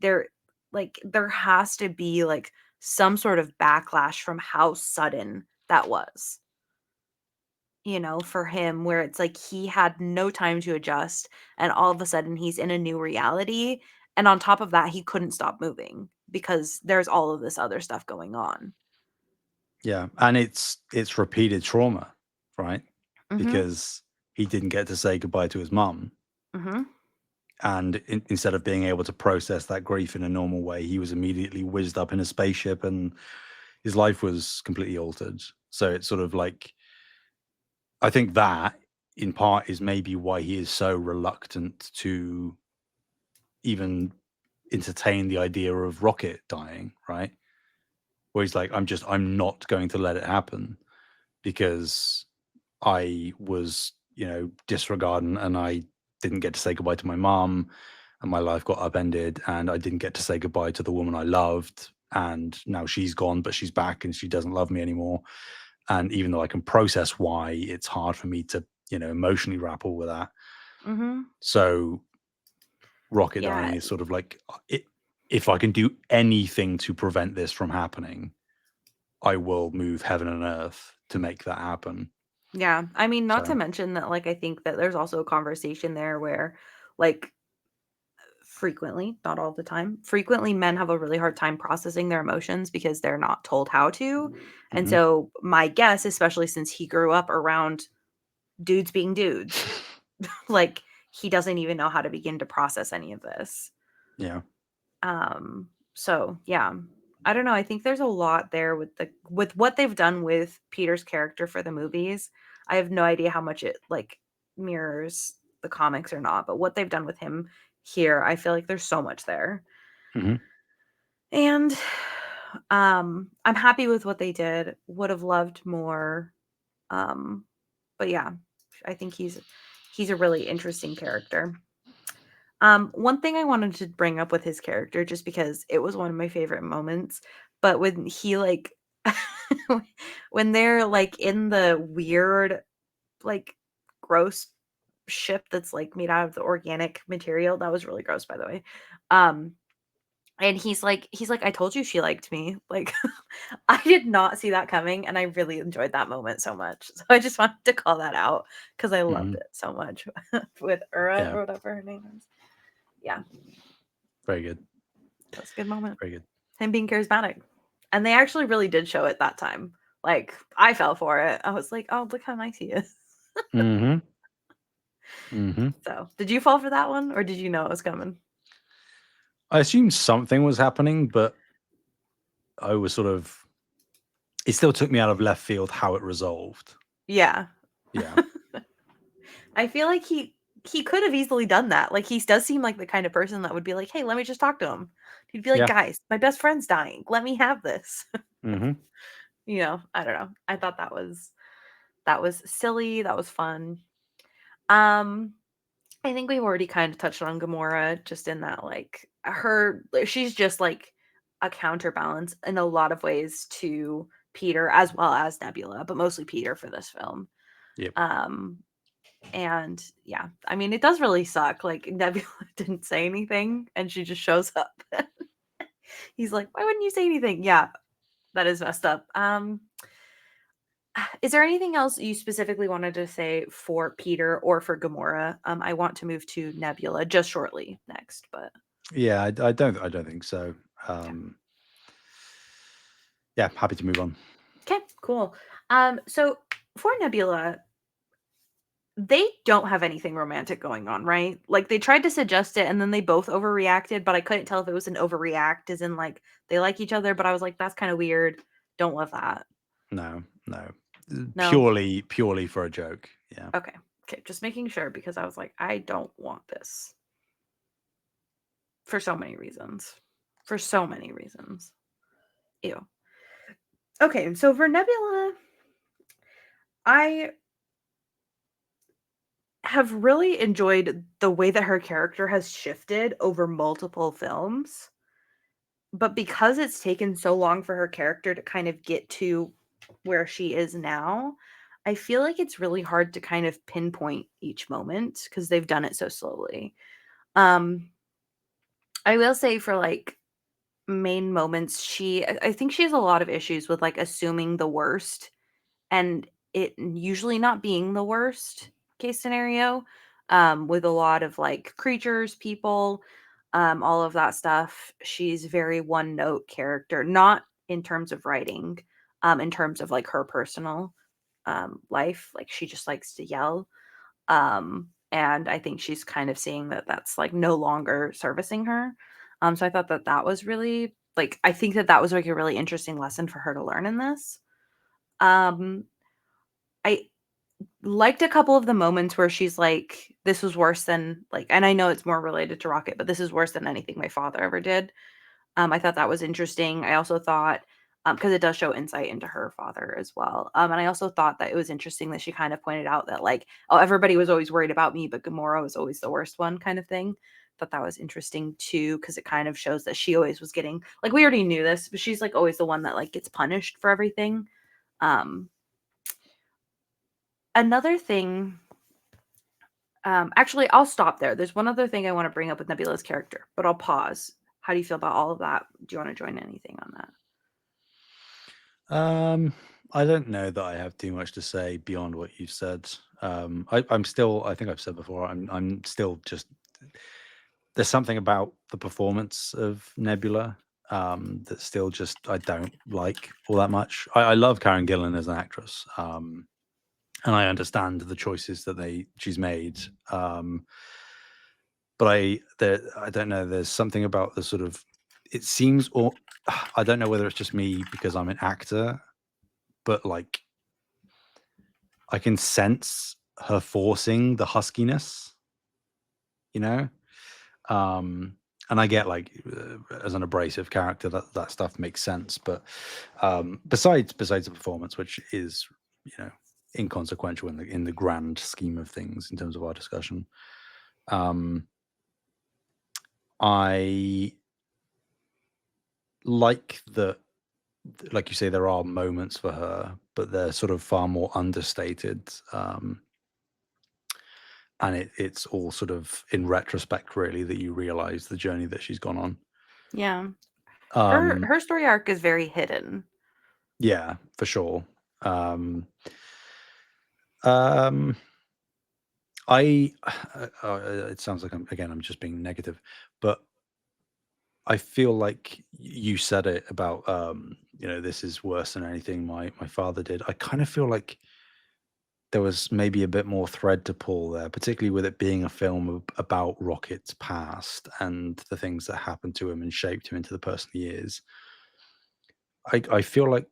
there has to be like some sort of backlash from how sudden that was, for him, where it's like he had no time to adjust and all of a sudden he's in a new reality, and on top of that he couldn't stop moving because there's all of this other stuff going on. yeah, and it's repeated trauma, right? Mhm. Because he didn't get to say goodbye to his mum, Mhm. and instead of being able to process that grief in a normal way, he was immediately whizzed up in a spaceship, and his life was completely altered. So it's sort of like, I think that in part is maybe why he is so reluctant to even entertain the idea of Rocket dying, right? Where he's like, I'm not going to let it happen because I was, disregarding, and I didn't get to say goodbye to my mom, and my life got upended, and I didn't get to say goodbye to the woman I loved, and now she's gone, but she's back and she doesn't love me anymore. And even though I can process why, it's hard for me to, emotionally grapple with that. Mhm. So Rocket Yeah. dying is sort of like, if I can do anything to prevent this from happening, I will move heaven and earth to make that happen. Yeah. I mean, not to So, mention that like I think that there's also a conversation there where like frequently, not all the time, frequently men have a really hard time processing their emotions because they're not told how to. And mhm. so my guess, especially since he grew up around dudes being dudes, like he doesn't even know how to begin to process any of this. Yeah. So yeah. I don't know. I think there's a lot there with what they've done with Peter's character for the movies. I have no idea how much it like mirrors the comics or not, but what they've done with him here, I feel like there's so much there. Mhm. And I'm happy with what they did. Would have loved more. But yeah, I think he's a really interesting character. One thing I wanted to bring up with his character, just because it was one of my favorite moments, but when he like when they're like in the weird, like gross ship that's like made out of the organic material, that was really gross, by the way. Um, and he's like, I told you she liked me. Like, I did not see that coming, and I really enjoyed that moment so much. So I just wanted to call that out because I loved Hmm. it so much with Ura Yeah, or whatever her name is. Yeah, very good, that's a good moment. very good. Him being charismatic. And they actually really did show it that time. Like, I fell for it. I was like, oh, look how nice he is. Hmm. Hmm. So, did you fall for that one or did you know it was coming? I assumed something was happening, but I was sort of. It still took me out of left field how it resolved. Yeah. Yeah, I feel like he could have easily done that. Like, he does seem like the kind of person that would be like, hey, let me just talk to him. He'd be like, yeah. guys, my best friend's dying. Let me have this. Hmm. I don't know. I thought that was silly. That was fun. Um, I think we've already kind of touched on Gamora just in that like she's just like a counterbalance in a lot of ways to Peter as well as Nebula, but mostly Peter for this film. Yep. Um and yeah, I mean it does really suck. Like Nebula didn't say anything and she just shows up. He's like, "Why wouldn't you say anything?" Yeah, that is messed up. Is there anything else you specifically wanted to say for Peter or for Gamora? I want to move to Nebula just shortly next, but Yeah, I don't think so. okay. Um, yeah, happy to move on. Okay, cool. So for Nebula, they don't have anything romantic going on, right? Like they tried to suggest it and then they both overreacted, but I couldn't tell if it was an overreact as in like they like each other, but I was like, that's kind of weird. Don't love that. No, no, No. purely for a joke. Yeah. Okay. Okay. Just making sure because I was like, I don't want this for so many reasons. For so many reasons. Ew. Okay. So for Nebula, I have really enjoyed the way that her character has shifted over multiple films. But because it's taken so long for her character to kind of get to where she is now, I feel like it's really hard to kind of pinpoint each moment because they've done it so slowly. Um, I will say for like main moments, I think she has a lot of issues with like assuming the worst and it usually not being the worst case scenario, with a lot of like creatures, people, all of that stuff. She's very one note character, not in terms of writing, in terms of like her personal life. Like she just likes to yell. And I think she's kind of seeing that that's like no longer servicing her. So I thought that that was really like, I think that that was like a really interesting lesson for her to learn in this. Um, I liked a couple of the moments where she's like, "This was worse than like," and I know it's more related to Rocket, but this is worse than anything my father ever did. I thought that was interesting. I also thought, because it does show insight into her father as well. And I also thought that it was interesting that she kind of pointed out that like, oh, everybody was always worried about me, but Gamora was always the worst one, kind of thing. Thought that was interesting too, because it kind of shows that she always was getting like we already knew this, but she's like always the one that like gets punished for everything. Um, Another thing, actually, I'll stop there. There's one other thing I want to bring up with Nebula's character, but I'll pause. How do you feel about all of that? Do you want to join anything on that? Um, I don't know that I have too much to say beyond what you've said. I'm still. I think I've said before. I'm still just. There's something about the performance of Nebula that still just I don't like all that much. I love Karen Gillan as an actress, and I understand the choices that she's made. But I don't know. There's something about the sort of. It seems, or I don't know whether it's just me because I'm an actor, but like I can sense her forcing the huskiness, you know? Um, And I get like as an abrasive character that stuff makes sense, but besides the performance, which is, you know, inconsequential in the grand scheme of things in terms of our discussion, I like that, like you say, there are moments for her, but they're sort of far more understated. And it's all sort of in retrospect, really, that you realize the journey that she's gone on. Yeah. Her Um, her story arc is very hidden. yeah, for sure. Um, um, it sounds like I'm just being negative, but I feel like you said it about, you know, this is worse than anything my father did. I kind of feel like there was maybe a bit more thread to pull there, particularly with it being a film about Rocket's past and the things that happened to him and shaped him into the person he is. I feel like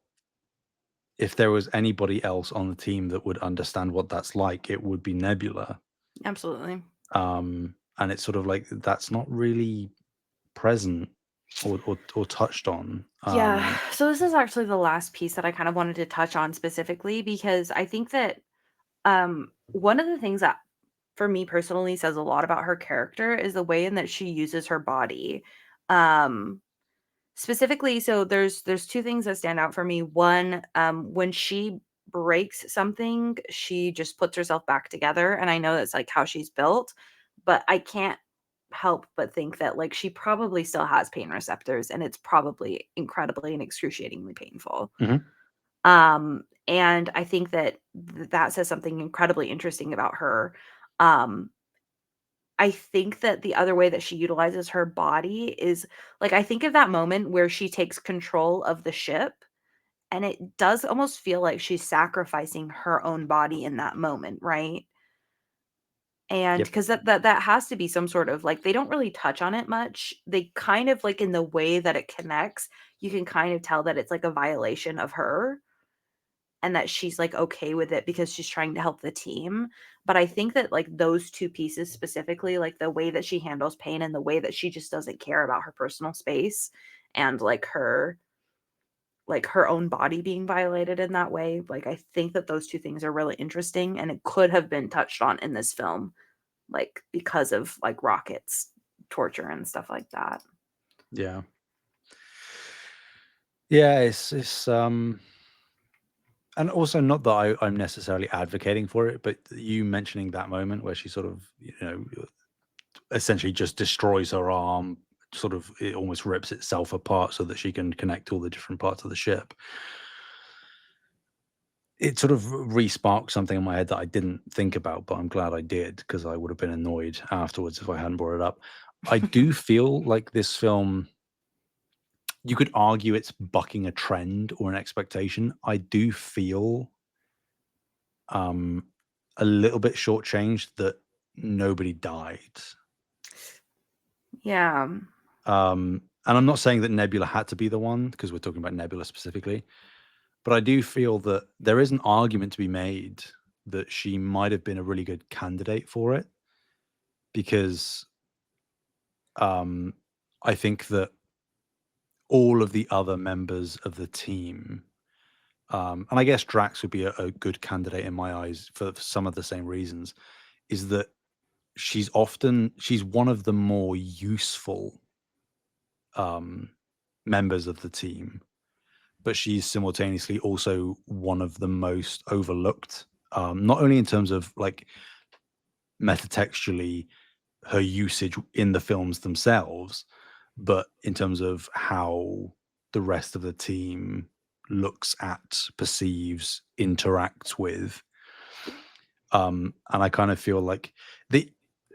if there was anybody else on the team that would understand what that's like, it would be Nebula. Absolutely. And it's sort of like that's not really present or touched on. Yeah. So this is actually the last piece that I kind of wanted to touch on specifically because I think that one of the things that for me personally says a lot about her character is the way in that she uses her body. Um Specifically, so there's two things that stand out for me. One, when she breaks something, she just puts herself back together, and I know that's, like, how she's built, but I can't help but think that, like, she probably still has pain receptors, and it's probably incredibly and excruciatingly painful. Mhm. And I think that that says something incredibly interesting about her. Um, I think that the other way that she utilizes her body is like, I think of that moment where she takes control of the ship, and it does almost feel like she's sacrificing her own body in that moment, right? And Yep. because that has to be some sort of like they don't really touch on it much. They kind of like in the way that it connects, you can kind of tell that it's like a violation of her and that she's like okay with it because she's trying to help the team. But I think that like those two pieces specifically, like the way that she handles pain and the way that she just doesn't care about her personal space and like her own body being violated in that way, like I think that those two things are really interesting and it could have been touched on in this film, like because of like Rocket's torture and stuff like that. Yeah. Yeah, and also not that I'm necessarily advocating for it, but you mentioning that moment where she sort of, you know, essentially just destroys her arm, sort of it almost rips itself apart so that she can connect all the different parts of the ship. It sort of re-sparked something in my head that I didn't think about, but I'm glad I did because I would have been annoyed afterwards if I hadn't brought it up. I do feel like this film, you could argue it's bucking a trend or an expectation. I do feel um a little bit shortchanged that nobody died. Yeah. And I'm not saying that Nebula had to be the one because we're talking about Nebula specifically, but I do feel that there is an argument to be made that she might have been a really good candidate for it because um, I think that all of the other members of the team, and I guess Drax would be a good candidate in my eyes for some of the same reasons, is that she's one of the more useful um, members of the team, but she's simultaneously also one of the most overlooked. Not only in terms of like metatextually her usage in the films themselves, but in terms of how the rest of the team looks at, perceives, interacts with. And I kind of feel like the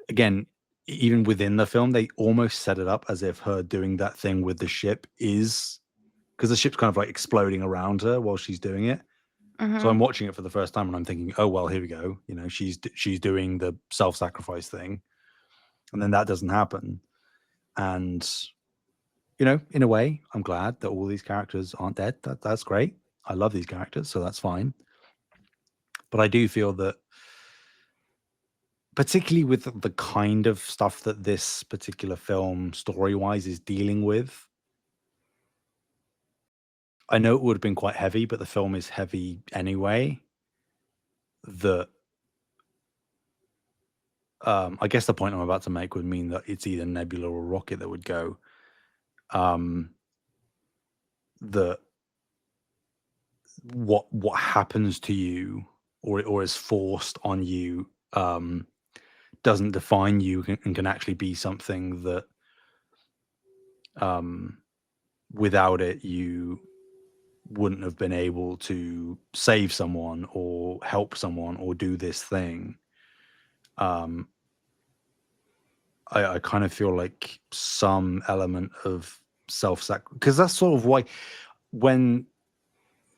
again, even within the film, they almost set it up as if her doing that thing with the ship is because the ship's kind of like exploding around her while she's doing it. So I'm Mhm. watching it for the first time and I'm thinking, oh well, here we go. You know, she's doing the self-sacrifice thing, and then that doesn't happen. And you know, in a way, I'm glad that all these characters aren't dead. That's great. I love these characters, so that's fine. But I do feel that particularly with the kind of stuff that this particular film, story-wise, is dealing with. I know it would have been quite heavy, but the film is heavy anyway. That I guess the point I'm about to make would mean that it's either Nebula or Rocket that would go. That what happens to you or is forced on you doesn't define you and can actually be something that without it you wouldn't have been able to save someone or help someone or do this thing. I kind of feel like some element of self-sacrifice, because that's sort of why when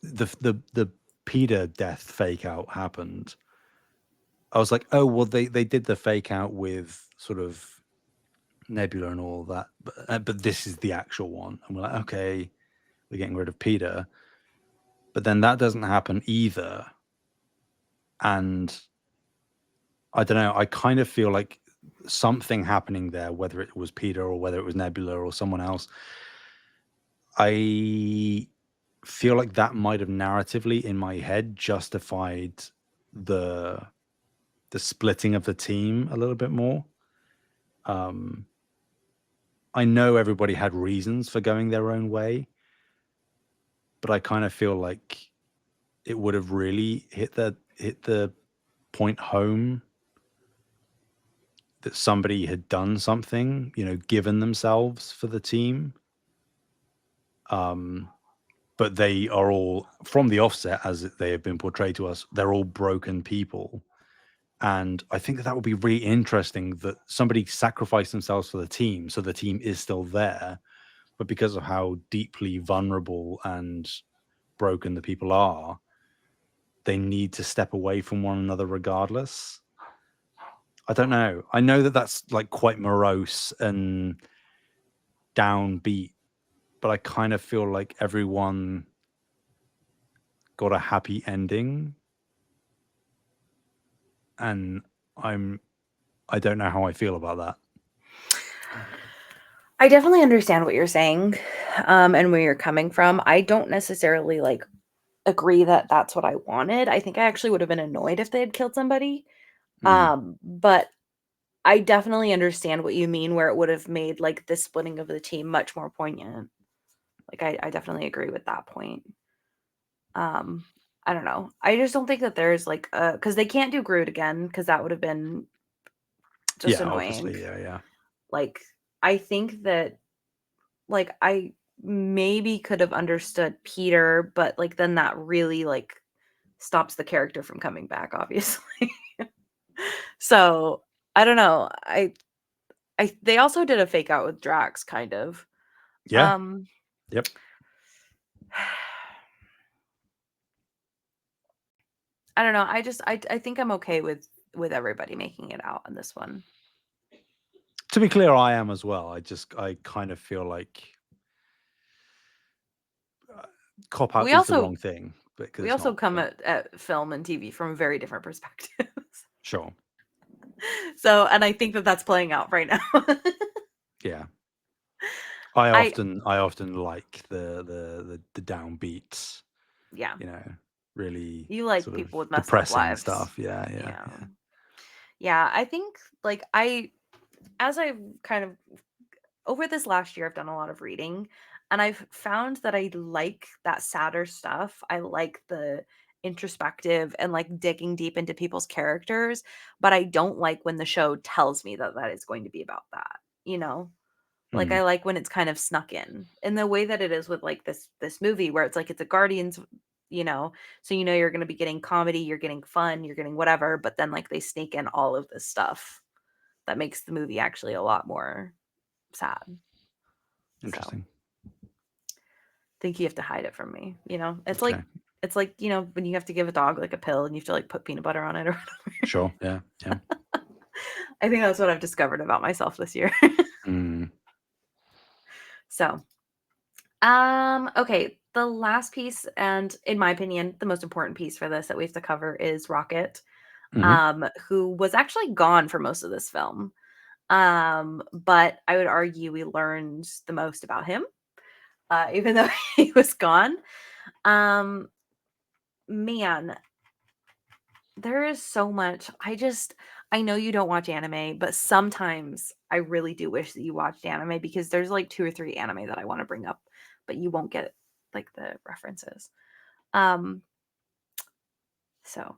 the Peter death fake out happened, I was like, oh well, they did the fake out with sort of Nebula and all that, but this is the actual one, and we're like, okay, we're getting rid of Peter, but then that doesn't happen either, and I don't know. I kind of feel like something happening there, whether it was Peter or whether it was Nebula or someone else. I feel like that might have narratively in my head justified the splitting of the team a little bit more. I know everybody had reasons for going their own way, but I kind of feel like it would have really hit the point home that somebody had done something, given themselves for the team. But they are all, from the offset, as they have been portrayed to us, they're all broken people. And I think that would be really interesting that somebody sacrificed themselves for the team, so the team is still there. But because of how deeply vulnerable and broken the people are, they need to step away from one another regardless. I don't know. I know that that's like quite morose and downbeat, but I kind of feel like everyone got a happy ending. And I don't know how I feel about that. I definitely understand what you're saying, and where you're coming from. I don't necessarily like agree that that's what I wanted. I think I actually would have been annoyed if they had killed somebody. But I definitely understand what you mean, where it would have made like the splitting of the team much more poignant. Like I definitely agree with that point. I don't know. I just don't think that there's like because they can't do Groot again because that would have been just Yeah, annoying. obviously. Yeah. Like I think that like I maybe could have understood Peter, but like then that really like stops the character from coming back, obviously. So I don't know. I they also did a fake out with Drax, kind of. Yeah. Um Yep. I don't know. I think I'm okay with everybody making it out in this one. To be clear, I am as well. I kind of feel like cop out We is the also wrong thing, because we it's also not. come But at film and TV from very different perspectives. sure. So, and I think that that's playing out right now. Yeah. I I often I often like the downbeats, yeah. you know, really You like sort of people with messed up depressing lives. stuff. Yeah, yeah, Yeah. yeah. Yeah, I think like as I've kind of over this last year I've done a lot of reading and I've found that I like that sadder stuff. I like the introspective and like digging deep into people's characters, but I don't like when the show tells me that that is going to be about that, you know? Like Mm, I like when it's kind of snuck in the way that it is with like this movie where it's like it's a Guardians, so you're going to be getting comedy, you're getting fun, you're getting whatever, but then like they sneak in all of this stuff that makes the movie actually a lot more sad. So, I interesting. think you have to hide it from me, you know? Okay. It's like, when you have to give a dog like a pill and you have to like put peanut butter on it or whatever. Sure. Yeah. Yeah. I think that's what I've discovered about myself this year. Mm, So, okay, the last piece, and in my opinion, the most important piece for this that we have to cover is Rocket. Mhm. who was actually gone for most of this film. But I would argue we learned the most about him, even though he was gone. Um, Man, there is so much. I know you don't watch anime, but sometimes I really do wish that you watched anime because there's like 2 or 3 anime that I wanna bring up, but you won't get, like, the references. Um, so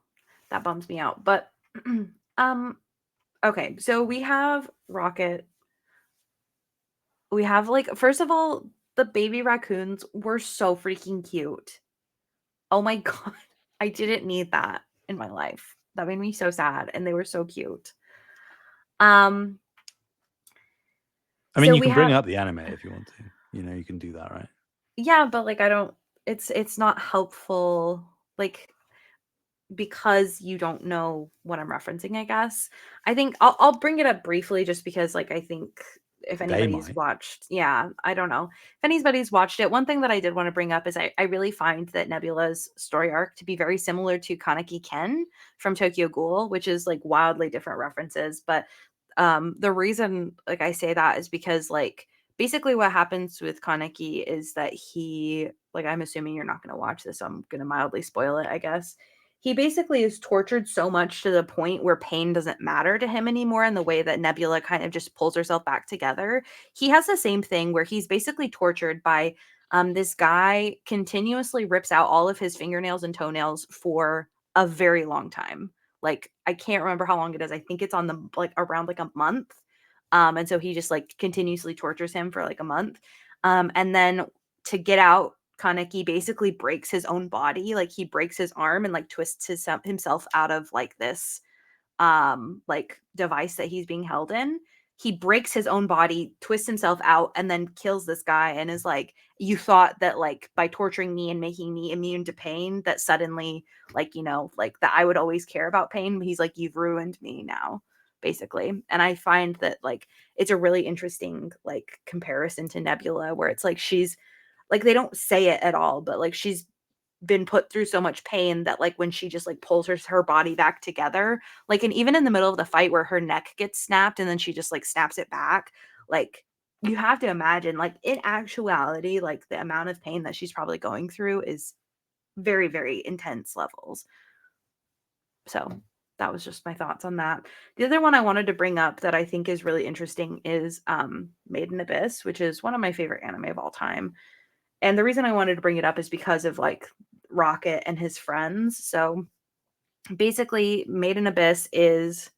that bums me out, but, um, okay, so we have Rocket. We have, like, first of all, the baby raccoons were so freaking cute. Oh my god, I didn't need that in my life. That made me so sad, and they were so cute. Um, I mean, so you we can bring have up the anime if you want to. You can do that, right? yeah, but, like, I don't it's not helpful, like, because you don't know what I'm referencing, I guess. I think I'll bring it up briefly just because, like, I think if They anybody's might. watched yeah, I don't know. If anybody's watched it, one thing that I did wanna bring up is I really find that Nebula's story arc to be very similar to Kaneki Ken from Tokyo Ghoul, which is, like, wildly different references, but, the reason, like, I say that is because, like, basically what happens with Kaneki is that he like, I'm assuming you're not gonna watch this, so I'm gonna mildly spoil it, I guess. He basically is tortured so much to the point where pain doesn't matter to him anymore in the way that Nebula kind of just pulls herself back together. He has the same thing where he's basically tortured by this guy continuously rips out all of his fingernails and toenails for a very long time. Like I can't remember how long it is. I think it's on the like around like a month. And so he just like continuously tortures him for like a month. And then to get out Kaneki basically breaks his own body, like, he breaks his arm and, like, twists himself out of, like, this, like, device that he's being held in. He breaks his own body, twists himself out, and then kills this guy and is like, "You thought that, like, by torturing me and making me immune to pain, that suddenly, like, like, that I would always care about pain?" He's like, "You've ruined me now," basically, and I find that, like, it's a really interesting, like, comparison to Nebula where it's like she's like, they don't say it at all, but, like, she's been put through so much pain that, like, when she just, like, pulls her body back together, like, and even in the middle of the fight where her neck gets snapped and then she just, like, snaps it back, like, you have to imagine, like, in actuality, like, the amount of pain that she's probably going through is very, very intense levels. So, that was just my thoughts on that. The other one I wanted to bring up that I think is really interesting is, Made in Abyss, which is one of my favorite anime of all time. And the reason I wanted to bring it up is because of, like, Rocket and his friends. So, basically, Made in Abyss is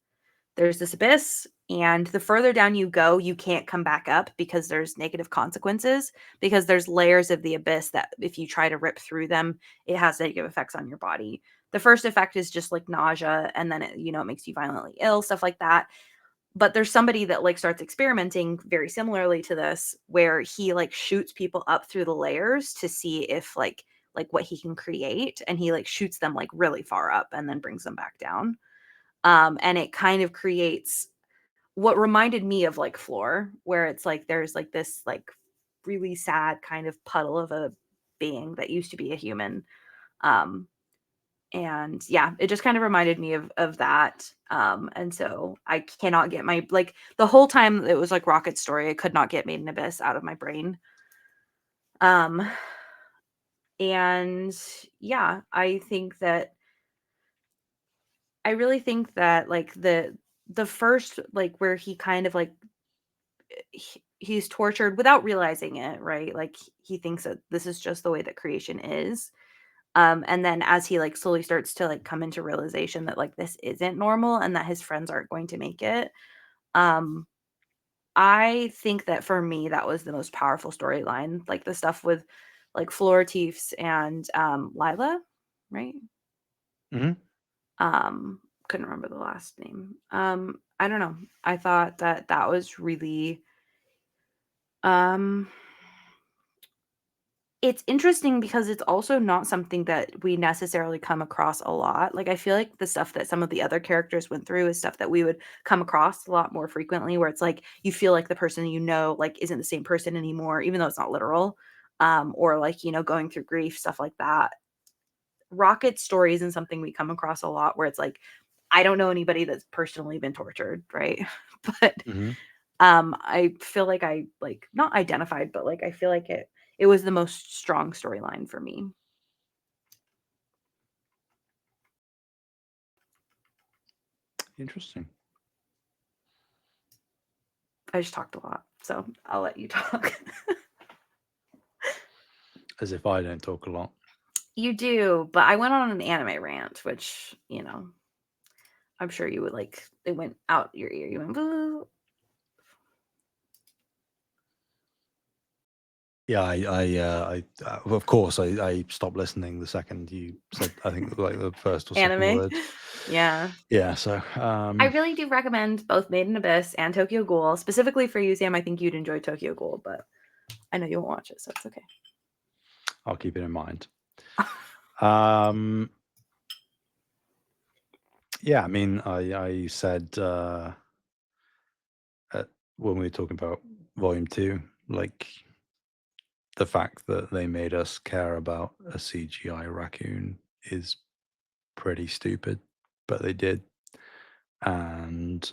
there's this abyss, and the further down you go, you can't come back up because there's negative consequences, because there's layers of the abyss that if you try to rip through them, it has negative effects on your body. The first effect is just, like, nausea, and then it makes you violently ill, stuff like that. But there's somebody that, like, starts experimenting very similarly to this, where he, like, shoots people up through the layers to see if, like, what he can create, and he, like, shoots them, like, really far up and then brings them back down. And it kind of creates what reminded me of, like, Floor, where it's, like, there's, like, this, like, really sad kind of puddle of a being that used to be a human, um, and yeah, it just kind of reminded me of that. And so I cannot get my like the whole time it was like Rocket's story, I could not get Made in Abyss out of my brain. Um, and yeah, I really think that like the first like where he kind of like he's tortured without realizing it, right? Like he thinks that this is just the way that creation is. And then as he, like, slowly starts to, like, come into realization that, like, this isn't normal and that his friends aren't going to make it, um, I think that for me, that was the most powerful storyline, like, the stuff with, like, Flora Teefs and, Lila, right? Mhm. Um, couldn't remember the last name. I don't know. I thought that that was really, um it's interesting because it's also not something that we necessarily come across a lot. Like, I feel like the stuff that some of the other characters went through is stuff that we would come across a lot more frequently, where it's like you feel like the person like isn't the same person anymore, even though it's not literal. Or like, going through grief, stuff like that. Rocket story isn't something we come across a lot where it's like I don't know anybody that's personally been tortured, right? But Mhm. I feel like I like not identified, but like I feel like it was the most strong storyline for me. Interesting. I just talked a lot, so I'll let you talk. As if I don't talk a lot. You do, but I went on an anime rant, which, you know, I'm sure you would like. It went out your ear. You went, boo. Yeah, of course, I stopped listening the second you said, I think, like, the first or second Anime. word. Yeah. Yeah, so, I really do recommend both Made in Abyss and Tokyo Ghoul. Specifically for you, Sam, I think you'd enjoy Tokyo Ghoul, but I know you won't watch it, so it's okay. I'll keep it in mind. Um, yeah, I mean, I said, when we were talking about volume 2, like, the fact that they made us care about a CGI raccoon is pretty stupid, but they did. And,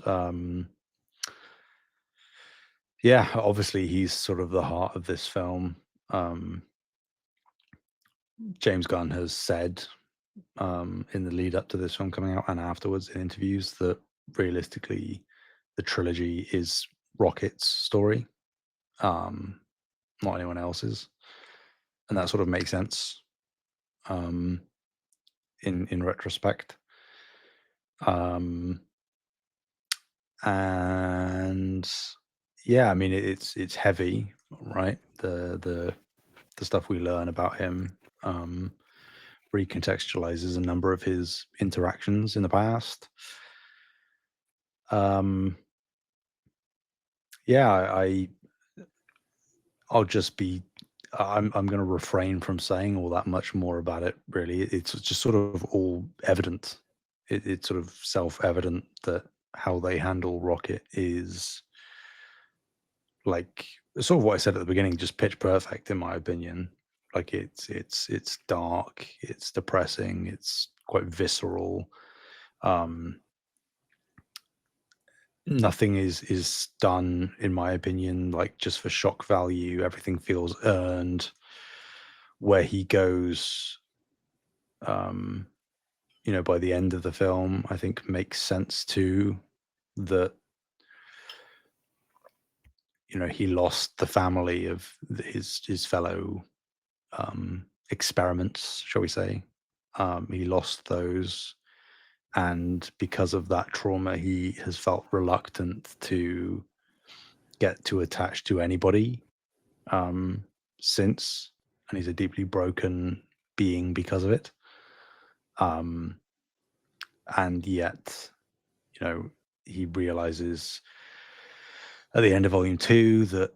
yeah, obviously, he's sort of the heart of this film. Um, James Gunn has said, in the lead up to this film coming out and afterwards in interviews, that realistically, the trilogy is Rocket's story, um, not anyone else's, and that sort of makes sense, um, in retrospect. Um, and yeah, I mean, it's heavy, right? The stuff we learn about him, recontextualizes a number of his interactions in the past. Um, yeah, I'll just be. I'm going to refrain from saying all that much more about it. Really, it's just sort of all evident. It's sort of self-evident that how they handle Rocket is like sort of what I said at the beginning, just pitch perfect in my opinion. Like it's dark, it's depressing, it's quite visceral. Um, Nothing is done, in my opinion, like just for shock value. Everything feels earned. Where he goes, um, by the end of the film, I think makes sense too. That he lost the family of his fellow experiments, shall we say. He lost those, and because of that trauma, he has felt reluctant to get too attached to anybody um, since, and he's a deeply broken being because of it. Um, and yet, he realizes at the end of volume 2 that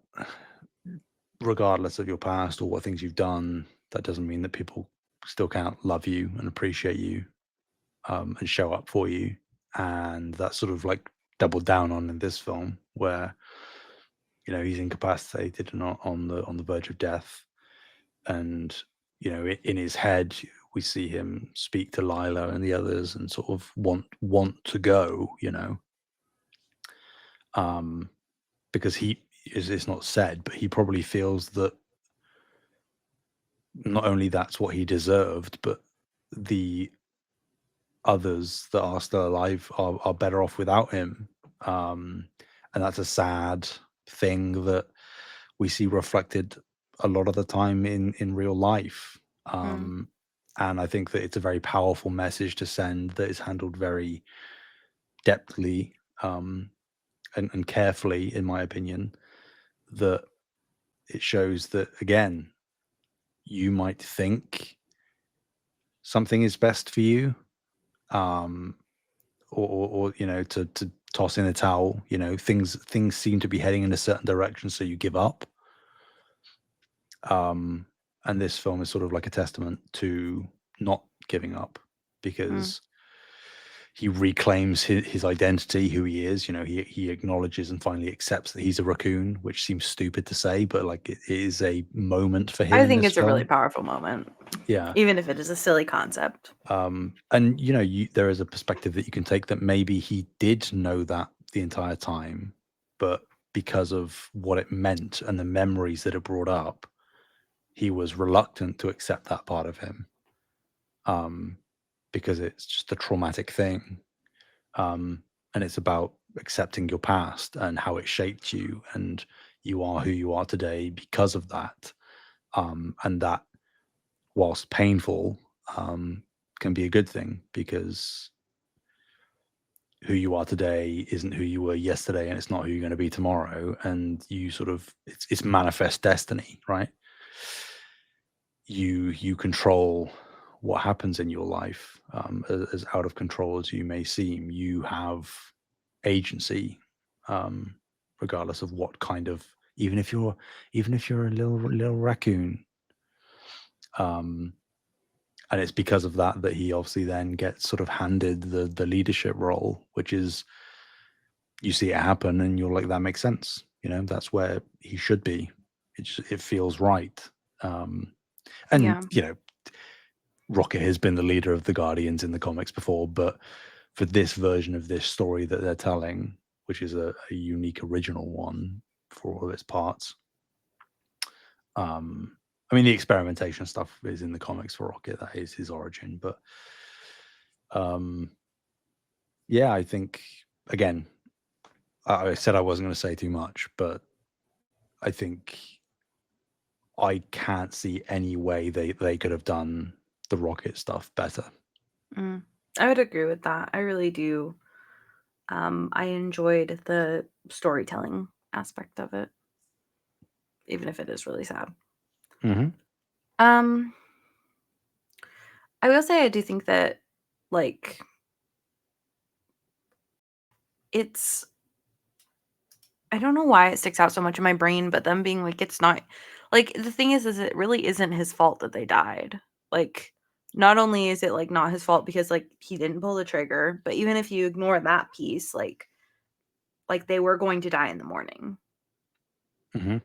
regardless of your past or what things you've done, that doesn't mean that people still can't love you and appreciate you, and show up for you. And that's sort of like doubled down on in this film, where he's incapacitated and on the verge of death, and in his head we see him speak to Lila and the others and sort of want to go, um, because he is, it's not said, but he probably feels that not only that's what he deserved, but the others that are still alive are better off without him. And that's a sad thing that we see reflected a lot of the time in real life. Mm, And I think that it's a very powerful message to send that is handled very depthly, and carefully, in my opinion, that it shows that, again, you might think something is best for you, um, or to toss in a towel. Things seem to be heading in a certain direction, so you give up. Um, and this film is sort of like a testament to not giving up, mm, because he reclaims his identity, who he is. You know, he acknowledges and finally accepts that he's a raccoon, which seems stupid to say, but like it is a moment for him I in think this it's a really film. powerful moment, Yeah. even if it is a silly concept. And you know, there is a perspective that you can take that maybe he did know that the entire time, but because of what it meant and the memories that it brought up, he was reluctant to accept that part of him, because it's just a traumatic thing. And it's about accepting your past and how it shaped you, and you are who you are today because of that. And that, whilst painful, can be a good thing, because who you are today isn't who you were yesterday, and it's not who you're going to be tomorrow. And you sort of, it's manifest destiny, right? You control what happens in your life. As out of control as you may seem, you have agency, regardless of what kind of, even if you're a little raccoon. um and it's because of that that he obviously then gets sort of handed the leadership role, which is, you see it happen and you're like, that makes sense, you know, that's where he should be. It feels right. And Yeah. you know, Rocket has been the leader of the Guardians in the comics before, but for this version of this story that they're telling, which is a unique original one for all of its parts, I mean, the experimentation stuff is in the comics for Rocket, that is his origin. But yeah, I think, again, I said I wasn't going to say too much, but I think I can't see any way they could have done the Rocket stuff better. I would agree with that. I really do. I enjoyed the storytelling aspect of it, even if it is really sad. Mm-hmm. Um, I will say I do think that, like, it's I don't know why it sticks out so much in my brain, but them being like, it's not like the thing is it really isn't his fault that they died. Like, not only is it like not his fault because like he didn't pull the trigger, but even if you ignore that piece, like they were going to die in the morning. Mm-hmm.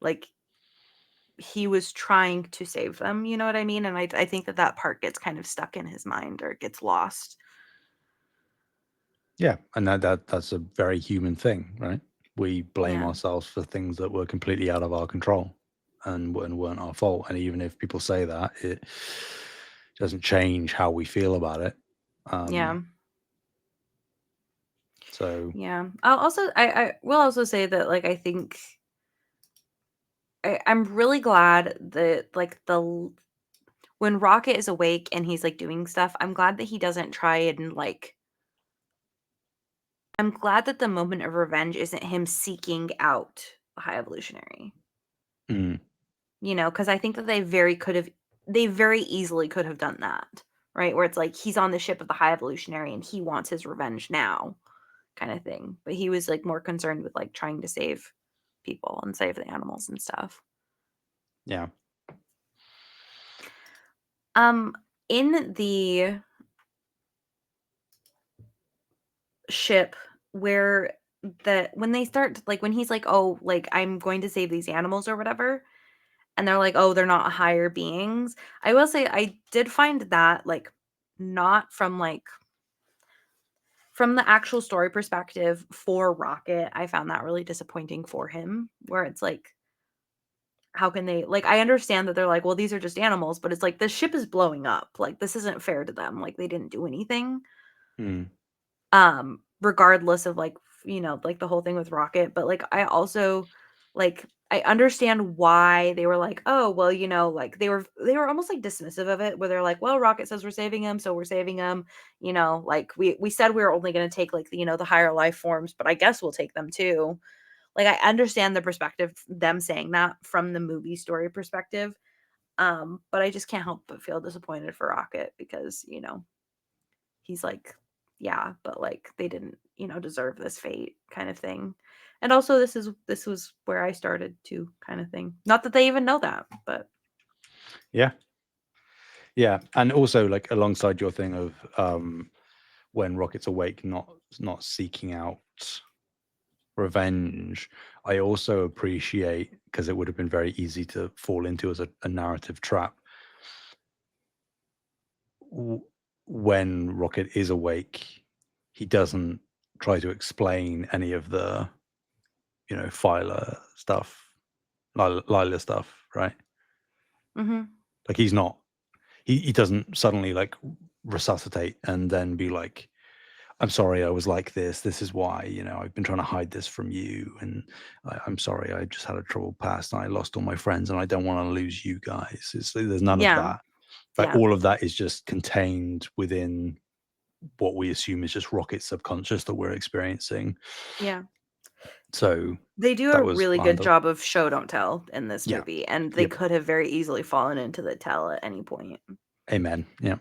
Like he was trying to save them, you know what I mean? And I think that that part gets kind of stuck in his mind or gets lost. Yeah, and that's a very human thing, right? We blame Yeah. ourselves for things that were completely out of our control and weren't our fault. And even if people say that, it doesn't change how we feel about it. Yeah. So Yeah. I will also say that like I think I'm really glad that like when Rocket is awake and he's like doing stuff, I'm glad that he doesn't try and like I'm glad that the moment of revenge isn't him seeking out the high evolutionary. mm, You know, because I think that they very easily could have done that, right? Where it's like he's on the ship of the high evolutionary and he wants his revenge now, kind of thing. But he was like more concerned with like trying to save people and save the animals and stuff. yeah. Um, in the ship where when they start like when he's like, "Oh, like I'm going to save these animals or whatever," and they're like, "Oh, they're not higher beings." I will say I did find that like not from the actual story perspective for Rocket, I found that really disappointing for him where it's like how can they like I understand that they're like, "Well, these are just animals," but it's like the ship is blowing up. Like this isn't fair to them. Like they didn't do anything. Mm, Regardless of like you know like the whole thing with Rocket, but like I also like I understand why they were like, oh well, you know, like they were almost like dismissive of it where they're like, well, Rocket says we're saving him, so we're saving him, you know, like we said we were only going to take like the, you know, the higher life forms, but I guess we'll take them too. Like I understand the perspective them saying that from the movie story perspective, but I just can't help but feel disappointed for Rocket because you know he's like, yeah, but like they didn't, you know, deserve this fate kind of thing. And also this was where I started to kind of thing. Not that they even know that, but yeah. Yeah. And also, like, alongside your thing of when Rocket's awake, not seeking out revenge. I also appreciate, because it would have been very easy to fall into as a narrative trap, when Rocket is awake, he doesn't try to explain any of the, Phyla stuff, Lila stuff, right? Mm-hmm. Like he's not, he doesn't suddenly like resuscitate and then be like, I'm sorry, I was like this. This is why, I've been trying to hide this from you. And I'm sorry, I just had a troubled past and I lost all my friends and I don't want to lose you guys. There's none of Yeah. that. Like Yeah. all of that is just contained within what we assume is just Rocket's subconscious that we're experiencing. Yeah. So They do a that was really my good handle. job of show don't tell in this Yeah. movie, and they Yep. could have very easily fallen into the tell at any point. Amen. Yeah.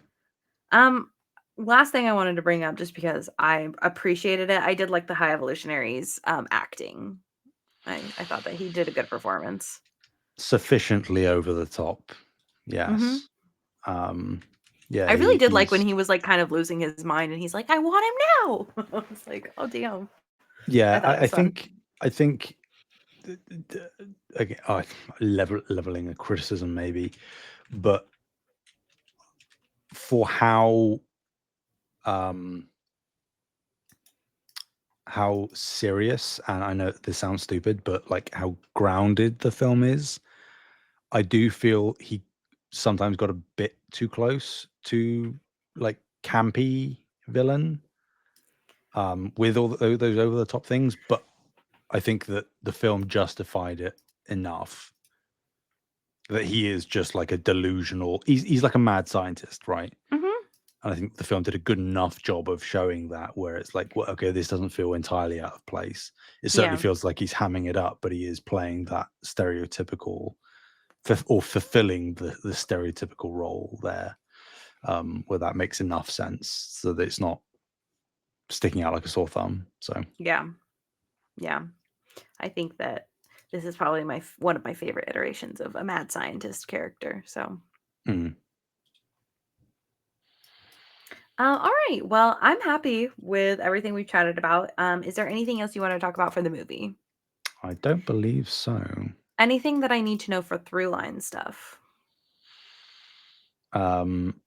Um, last thing I wanted to bring up, just because I appreciated it, I did like the High Evolutionary's acting. I thought that he did a good performance. Sufficiently over the top. Mm-hmm. Yes. Yeah, I really did like when he's he was like kind of losing his mind, and he's like, "I want him now." I was like, "Oh damn!" I yeah, thought it was fun. I think again, leveling a criticism maybe, but for um how serious, and I know this sounds stupid, but like how grounded the film is, I do feel he sometimes got a bit too close to like campy villain, with all those over the top things, but I think that the film justified it enough that he is just like a delusional. He's like a mad scientist, right? Mm-hmm. And I think the film did a good enough job of showing that, where it's like, well, okay, this doesn't feel entirely out of place. It certainly Yeah, feels like he's hamming it up, but he is playing that stereotypical or fulfilling the stereotypical role there, where that makes enough sense so that it's not sticking out like a sore thumb. So, yeah, yeah. I think that this is probably one of my favorite iterations of a mad scientist character. So, mm, all right. Well, I'm happy with everything we've chatted about. Is there anything else you want to talk about for the movie? I don't believe so. Anything that I need to know for through line stuff? Um,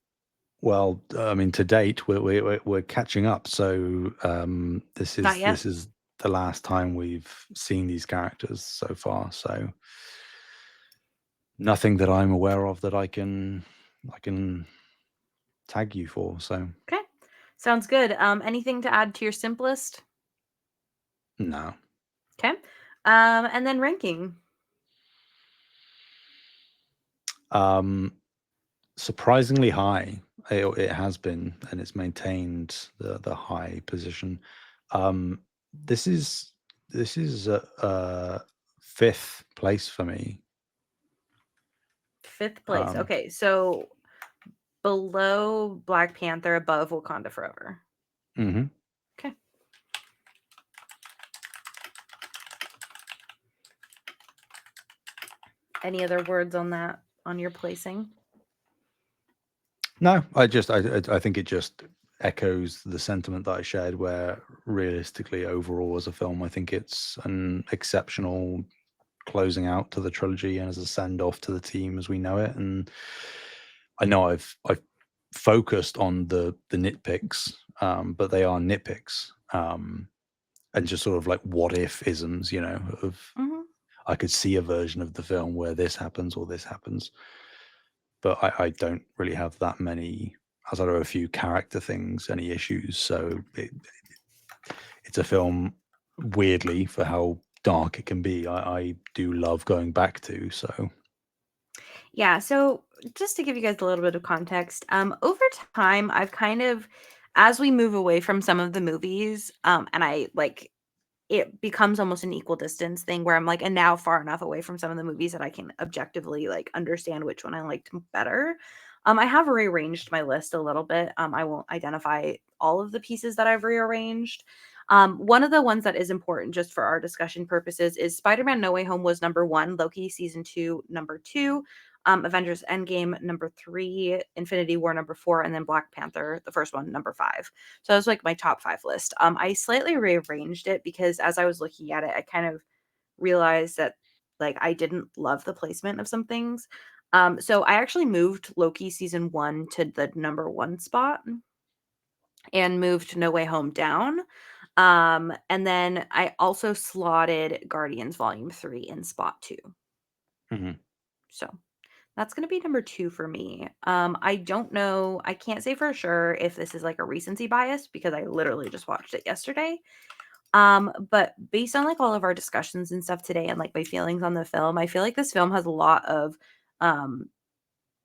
Well, I mean, to date, we're catching up. So Not yet. this is the last time we've seen these characters so far. So nothing that I'm aware of that I can tag you for. So Okay. Sounds good. Anything to add to your simplest? no. Okay. And then ranking. Um, Surprisingly high. It has been, and it's maintained the high position. Um, this is a fifth place for me. Fifth place. Um, Okay. So below Black Panther, above Wakanda Forever. mhm. Okay. Any other words on that, on your placing? No, I think it just echoes the sentiment that I shared, where realistically, overall, as a film, I think it's an exceptional closing out to the trilogy and as a send off to the team as we know it. And I know I've focused on the nitpicks, but they are nitpicks, and just sort of like what if isms, of Hmm. I could see a version of the film where this happens or this happens, but I don't really have that many, outside of a few character things, any issues. So it's a film, weirdly, for how dark it can be, I do love going back to. So Yeah, so just to give you guys a little bit of context, over time, I've kind of, as we move away from some of the movies, and I like it becomes almost an equal distance thing where I'm like, and now far enough away from some of the movies that I can objectively like understand which one I liked better. I have rearranged my list a little bit. I won't identify all of the pieces that I've rearranged. One of the ones that is important just for our discussion purposes is Spider-Man No Way Home was number one, Loki season two, number two, Avengers Endgame number 3, Infinity War number 4, and then Black Panther, the first one, number 5. So that was like my top 5 list. I slightly rearranged it because as I was looking at it, I kind of realized that like I didn't love the placement of some things. So I actually moved Loki season 1 to the number 1 spot and moved No Way Home down. And then I also slotted Guardians Volume 3 in spot 2. Mhm. So that's going to be number 2 for me. I don't know. I can't say for sure if this is like a recency bias because I literally just watched it yesterday. But based on like all of our discussions and stuff today and like my feelings on the film, I feel like this film has a lot of um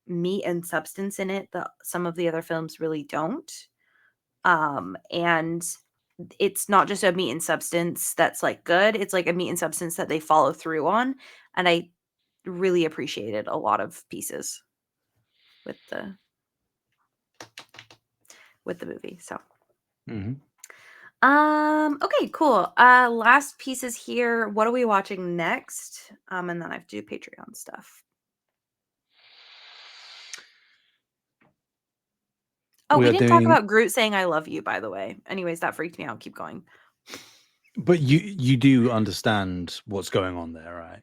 meat and substance in it that some of the other films really don't. And it's not just a meat and substance that's like good, it's like a meat and substance that they follow through on. And I really appreciated a lot of pieces with the movie. So Mhm. okay, cool. Last pieces here. What are we watching next? And then I have to do Patreon stuff. Oh, We we are didn't talk doing about Groot saying I love you, by the way. Anyways, that freaked me out. Keep going. but you do understand what's going on there, right?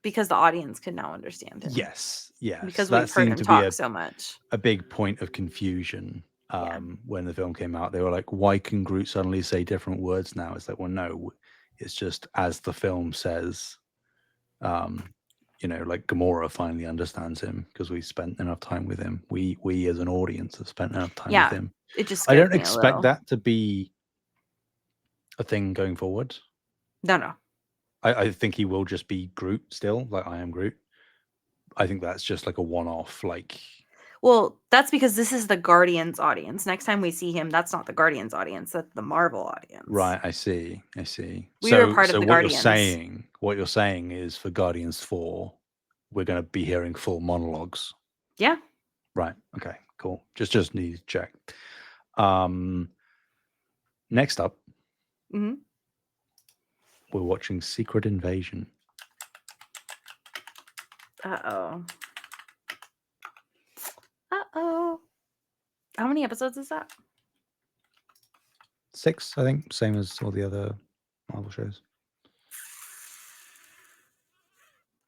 Because the audience can now understand him. Yes, yes. Because That we've heard seemed him to be talk so much. a big point of confusion, Yeah. when the film came out. They were like, "Why can Groot suddenly say different words now?" It's like, well, no, it's just as the film says. Um, like Gamora finally understands him because we spent enough time with him. We as an audience have spent enough time with Yeah. him. It just I scared don't me a expect little. that to be a thing going forward. No, no. I think he will just be Groot still, like I am Groot. I think that's just like a one-off, like Well, that's because this is the Guardians audience. Next time we see him, that's not the Guardians audience. That's the Marvel audience. right. I see. I see. We were So part of so the Guardians. what you're saying is for Guardians 4, we're going to be hearing full monologues. Yeah. Right. Okay. Cool. Just need to check. Um, next up, Hmm. we're watching Secret Invasion. Uh-oh. Uh-oh. How many episodes is that? 6, I think, same as all the other Marvel shows.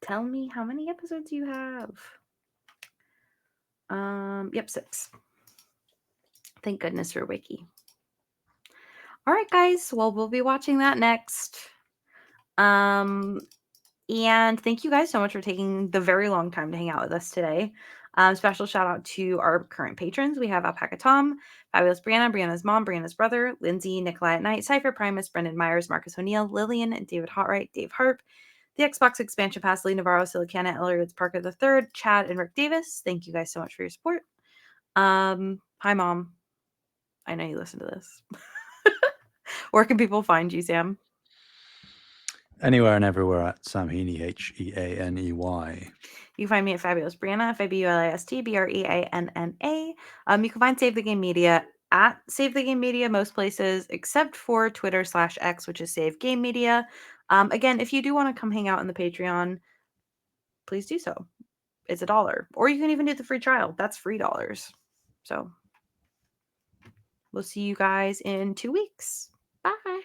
Tell me how many episodes you have. Yep, 6. Thank goodness for Wiki. All right, guys. Well, we'll be watching that next. And thank you guys so much for taking the very long time to hang out with us today. Special shout out to our current patrons. We have Alpaca Tom, Fabulous Brianna, Brianna's mom, Brianna's brother, Lindsay, Nikolai at Night, Cypher Primus, Brendan Myers, Marcus O'Neill, Lillian, and David Hotwright, Dave Harp, the Xbox Expansion Pass, Lee Navarro, Silicana, Elliot Parker III, Chad, and Rick Davis. Thank you guys so much for your support. Hi, Mom. I know you listen to this. Where can people find you, Sam? Anywhere and everywhere at Sam Heaney, Heaney. You can find me at Fabulous Brianna, FabulistBreanna. You can find Save the Game Media at Save the Game Media most places except for Twitter/X, which is Save Game Media. Again, if you do want to come hang out in the Patreon, please do so. It's $1. Or you can even do the free trial. That's free dollars. So we'll see you guys in 2 weeks. Bye.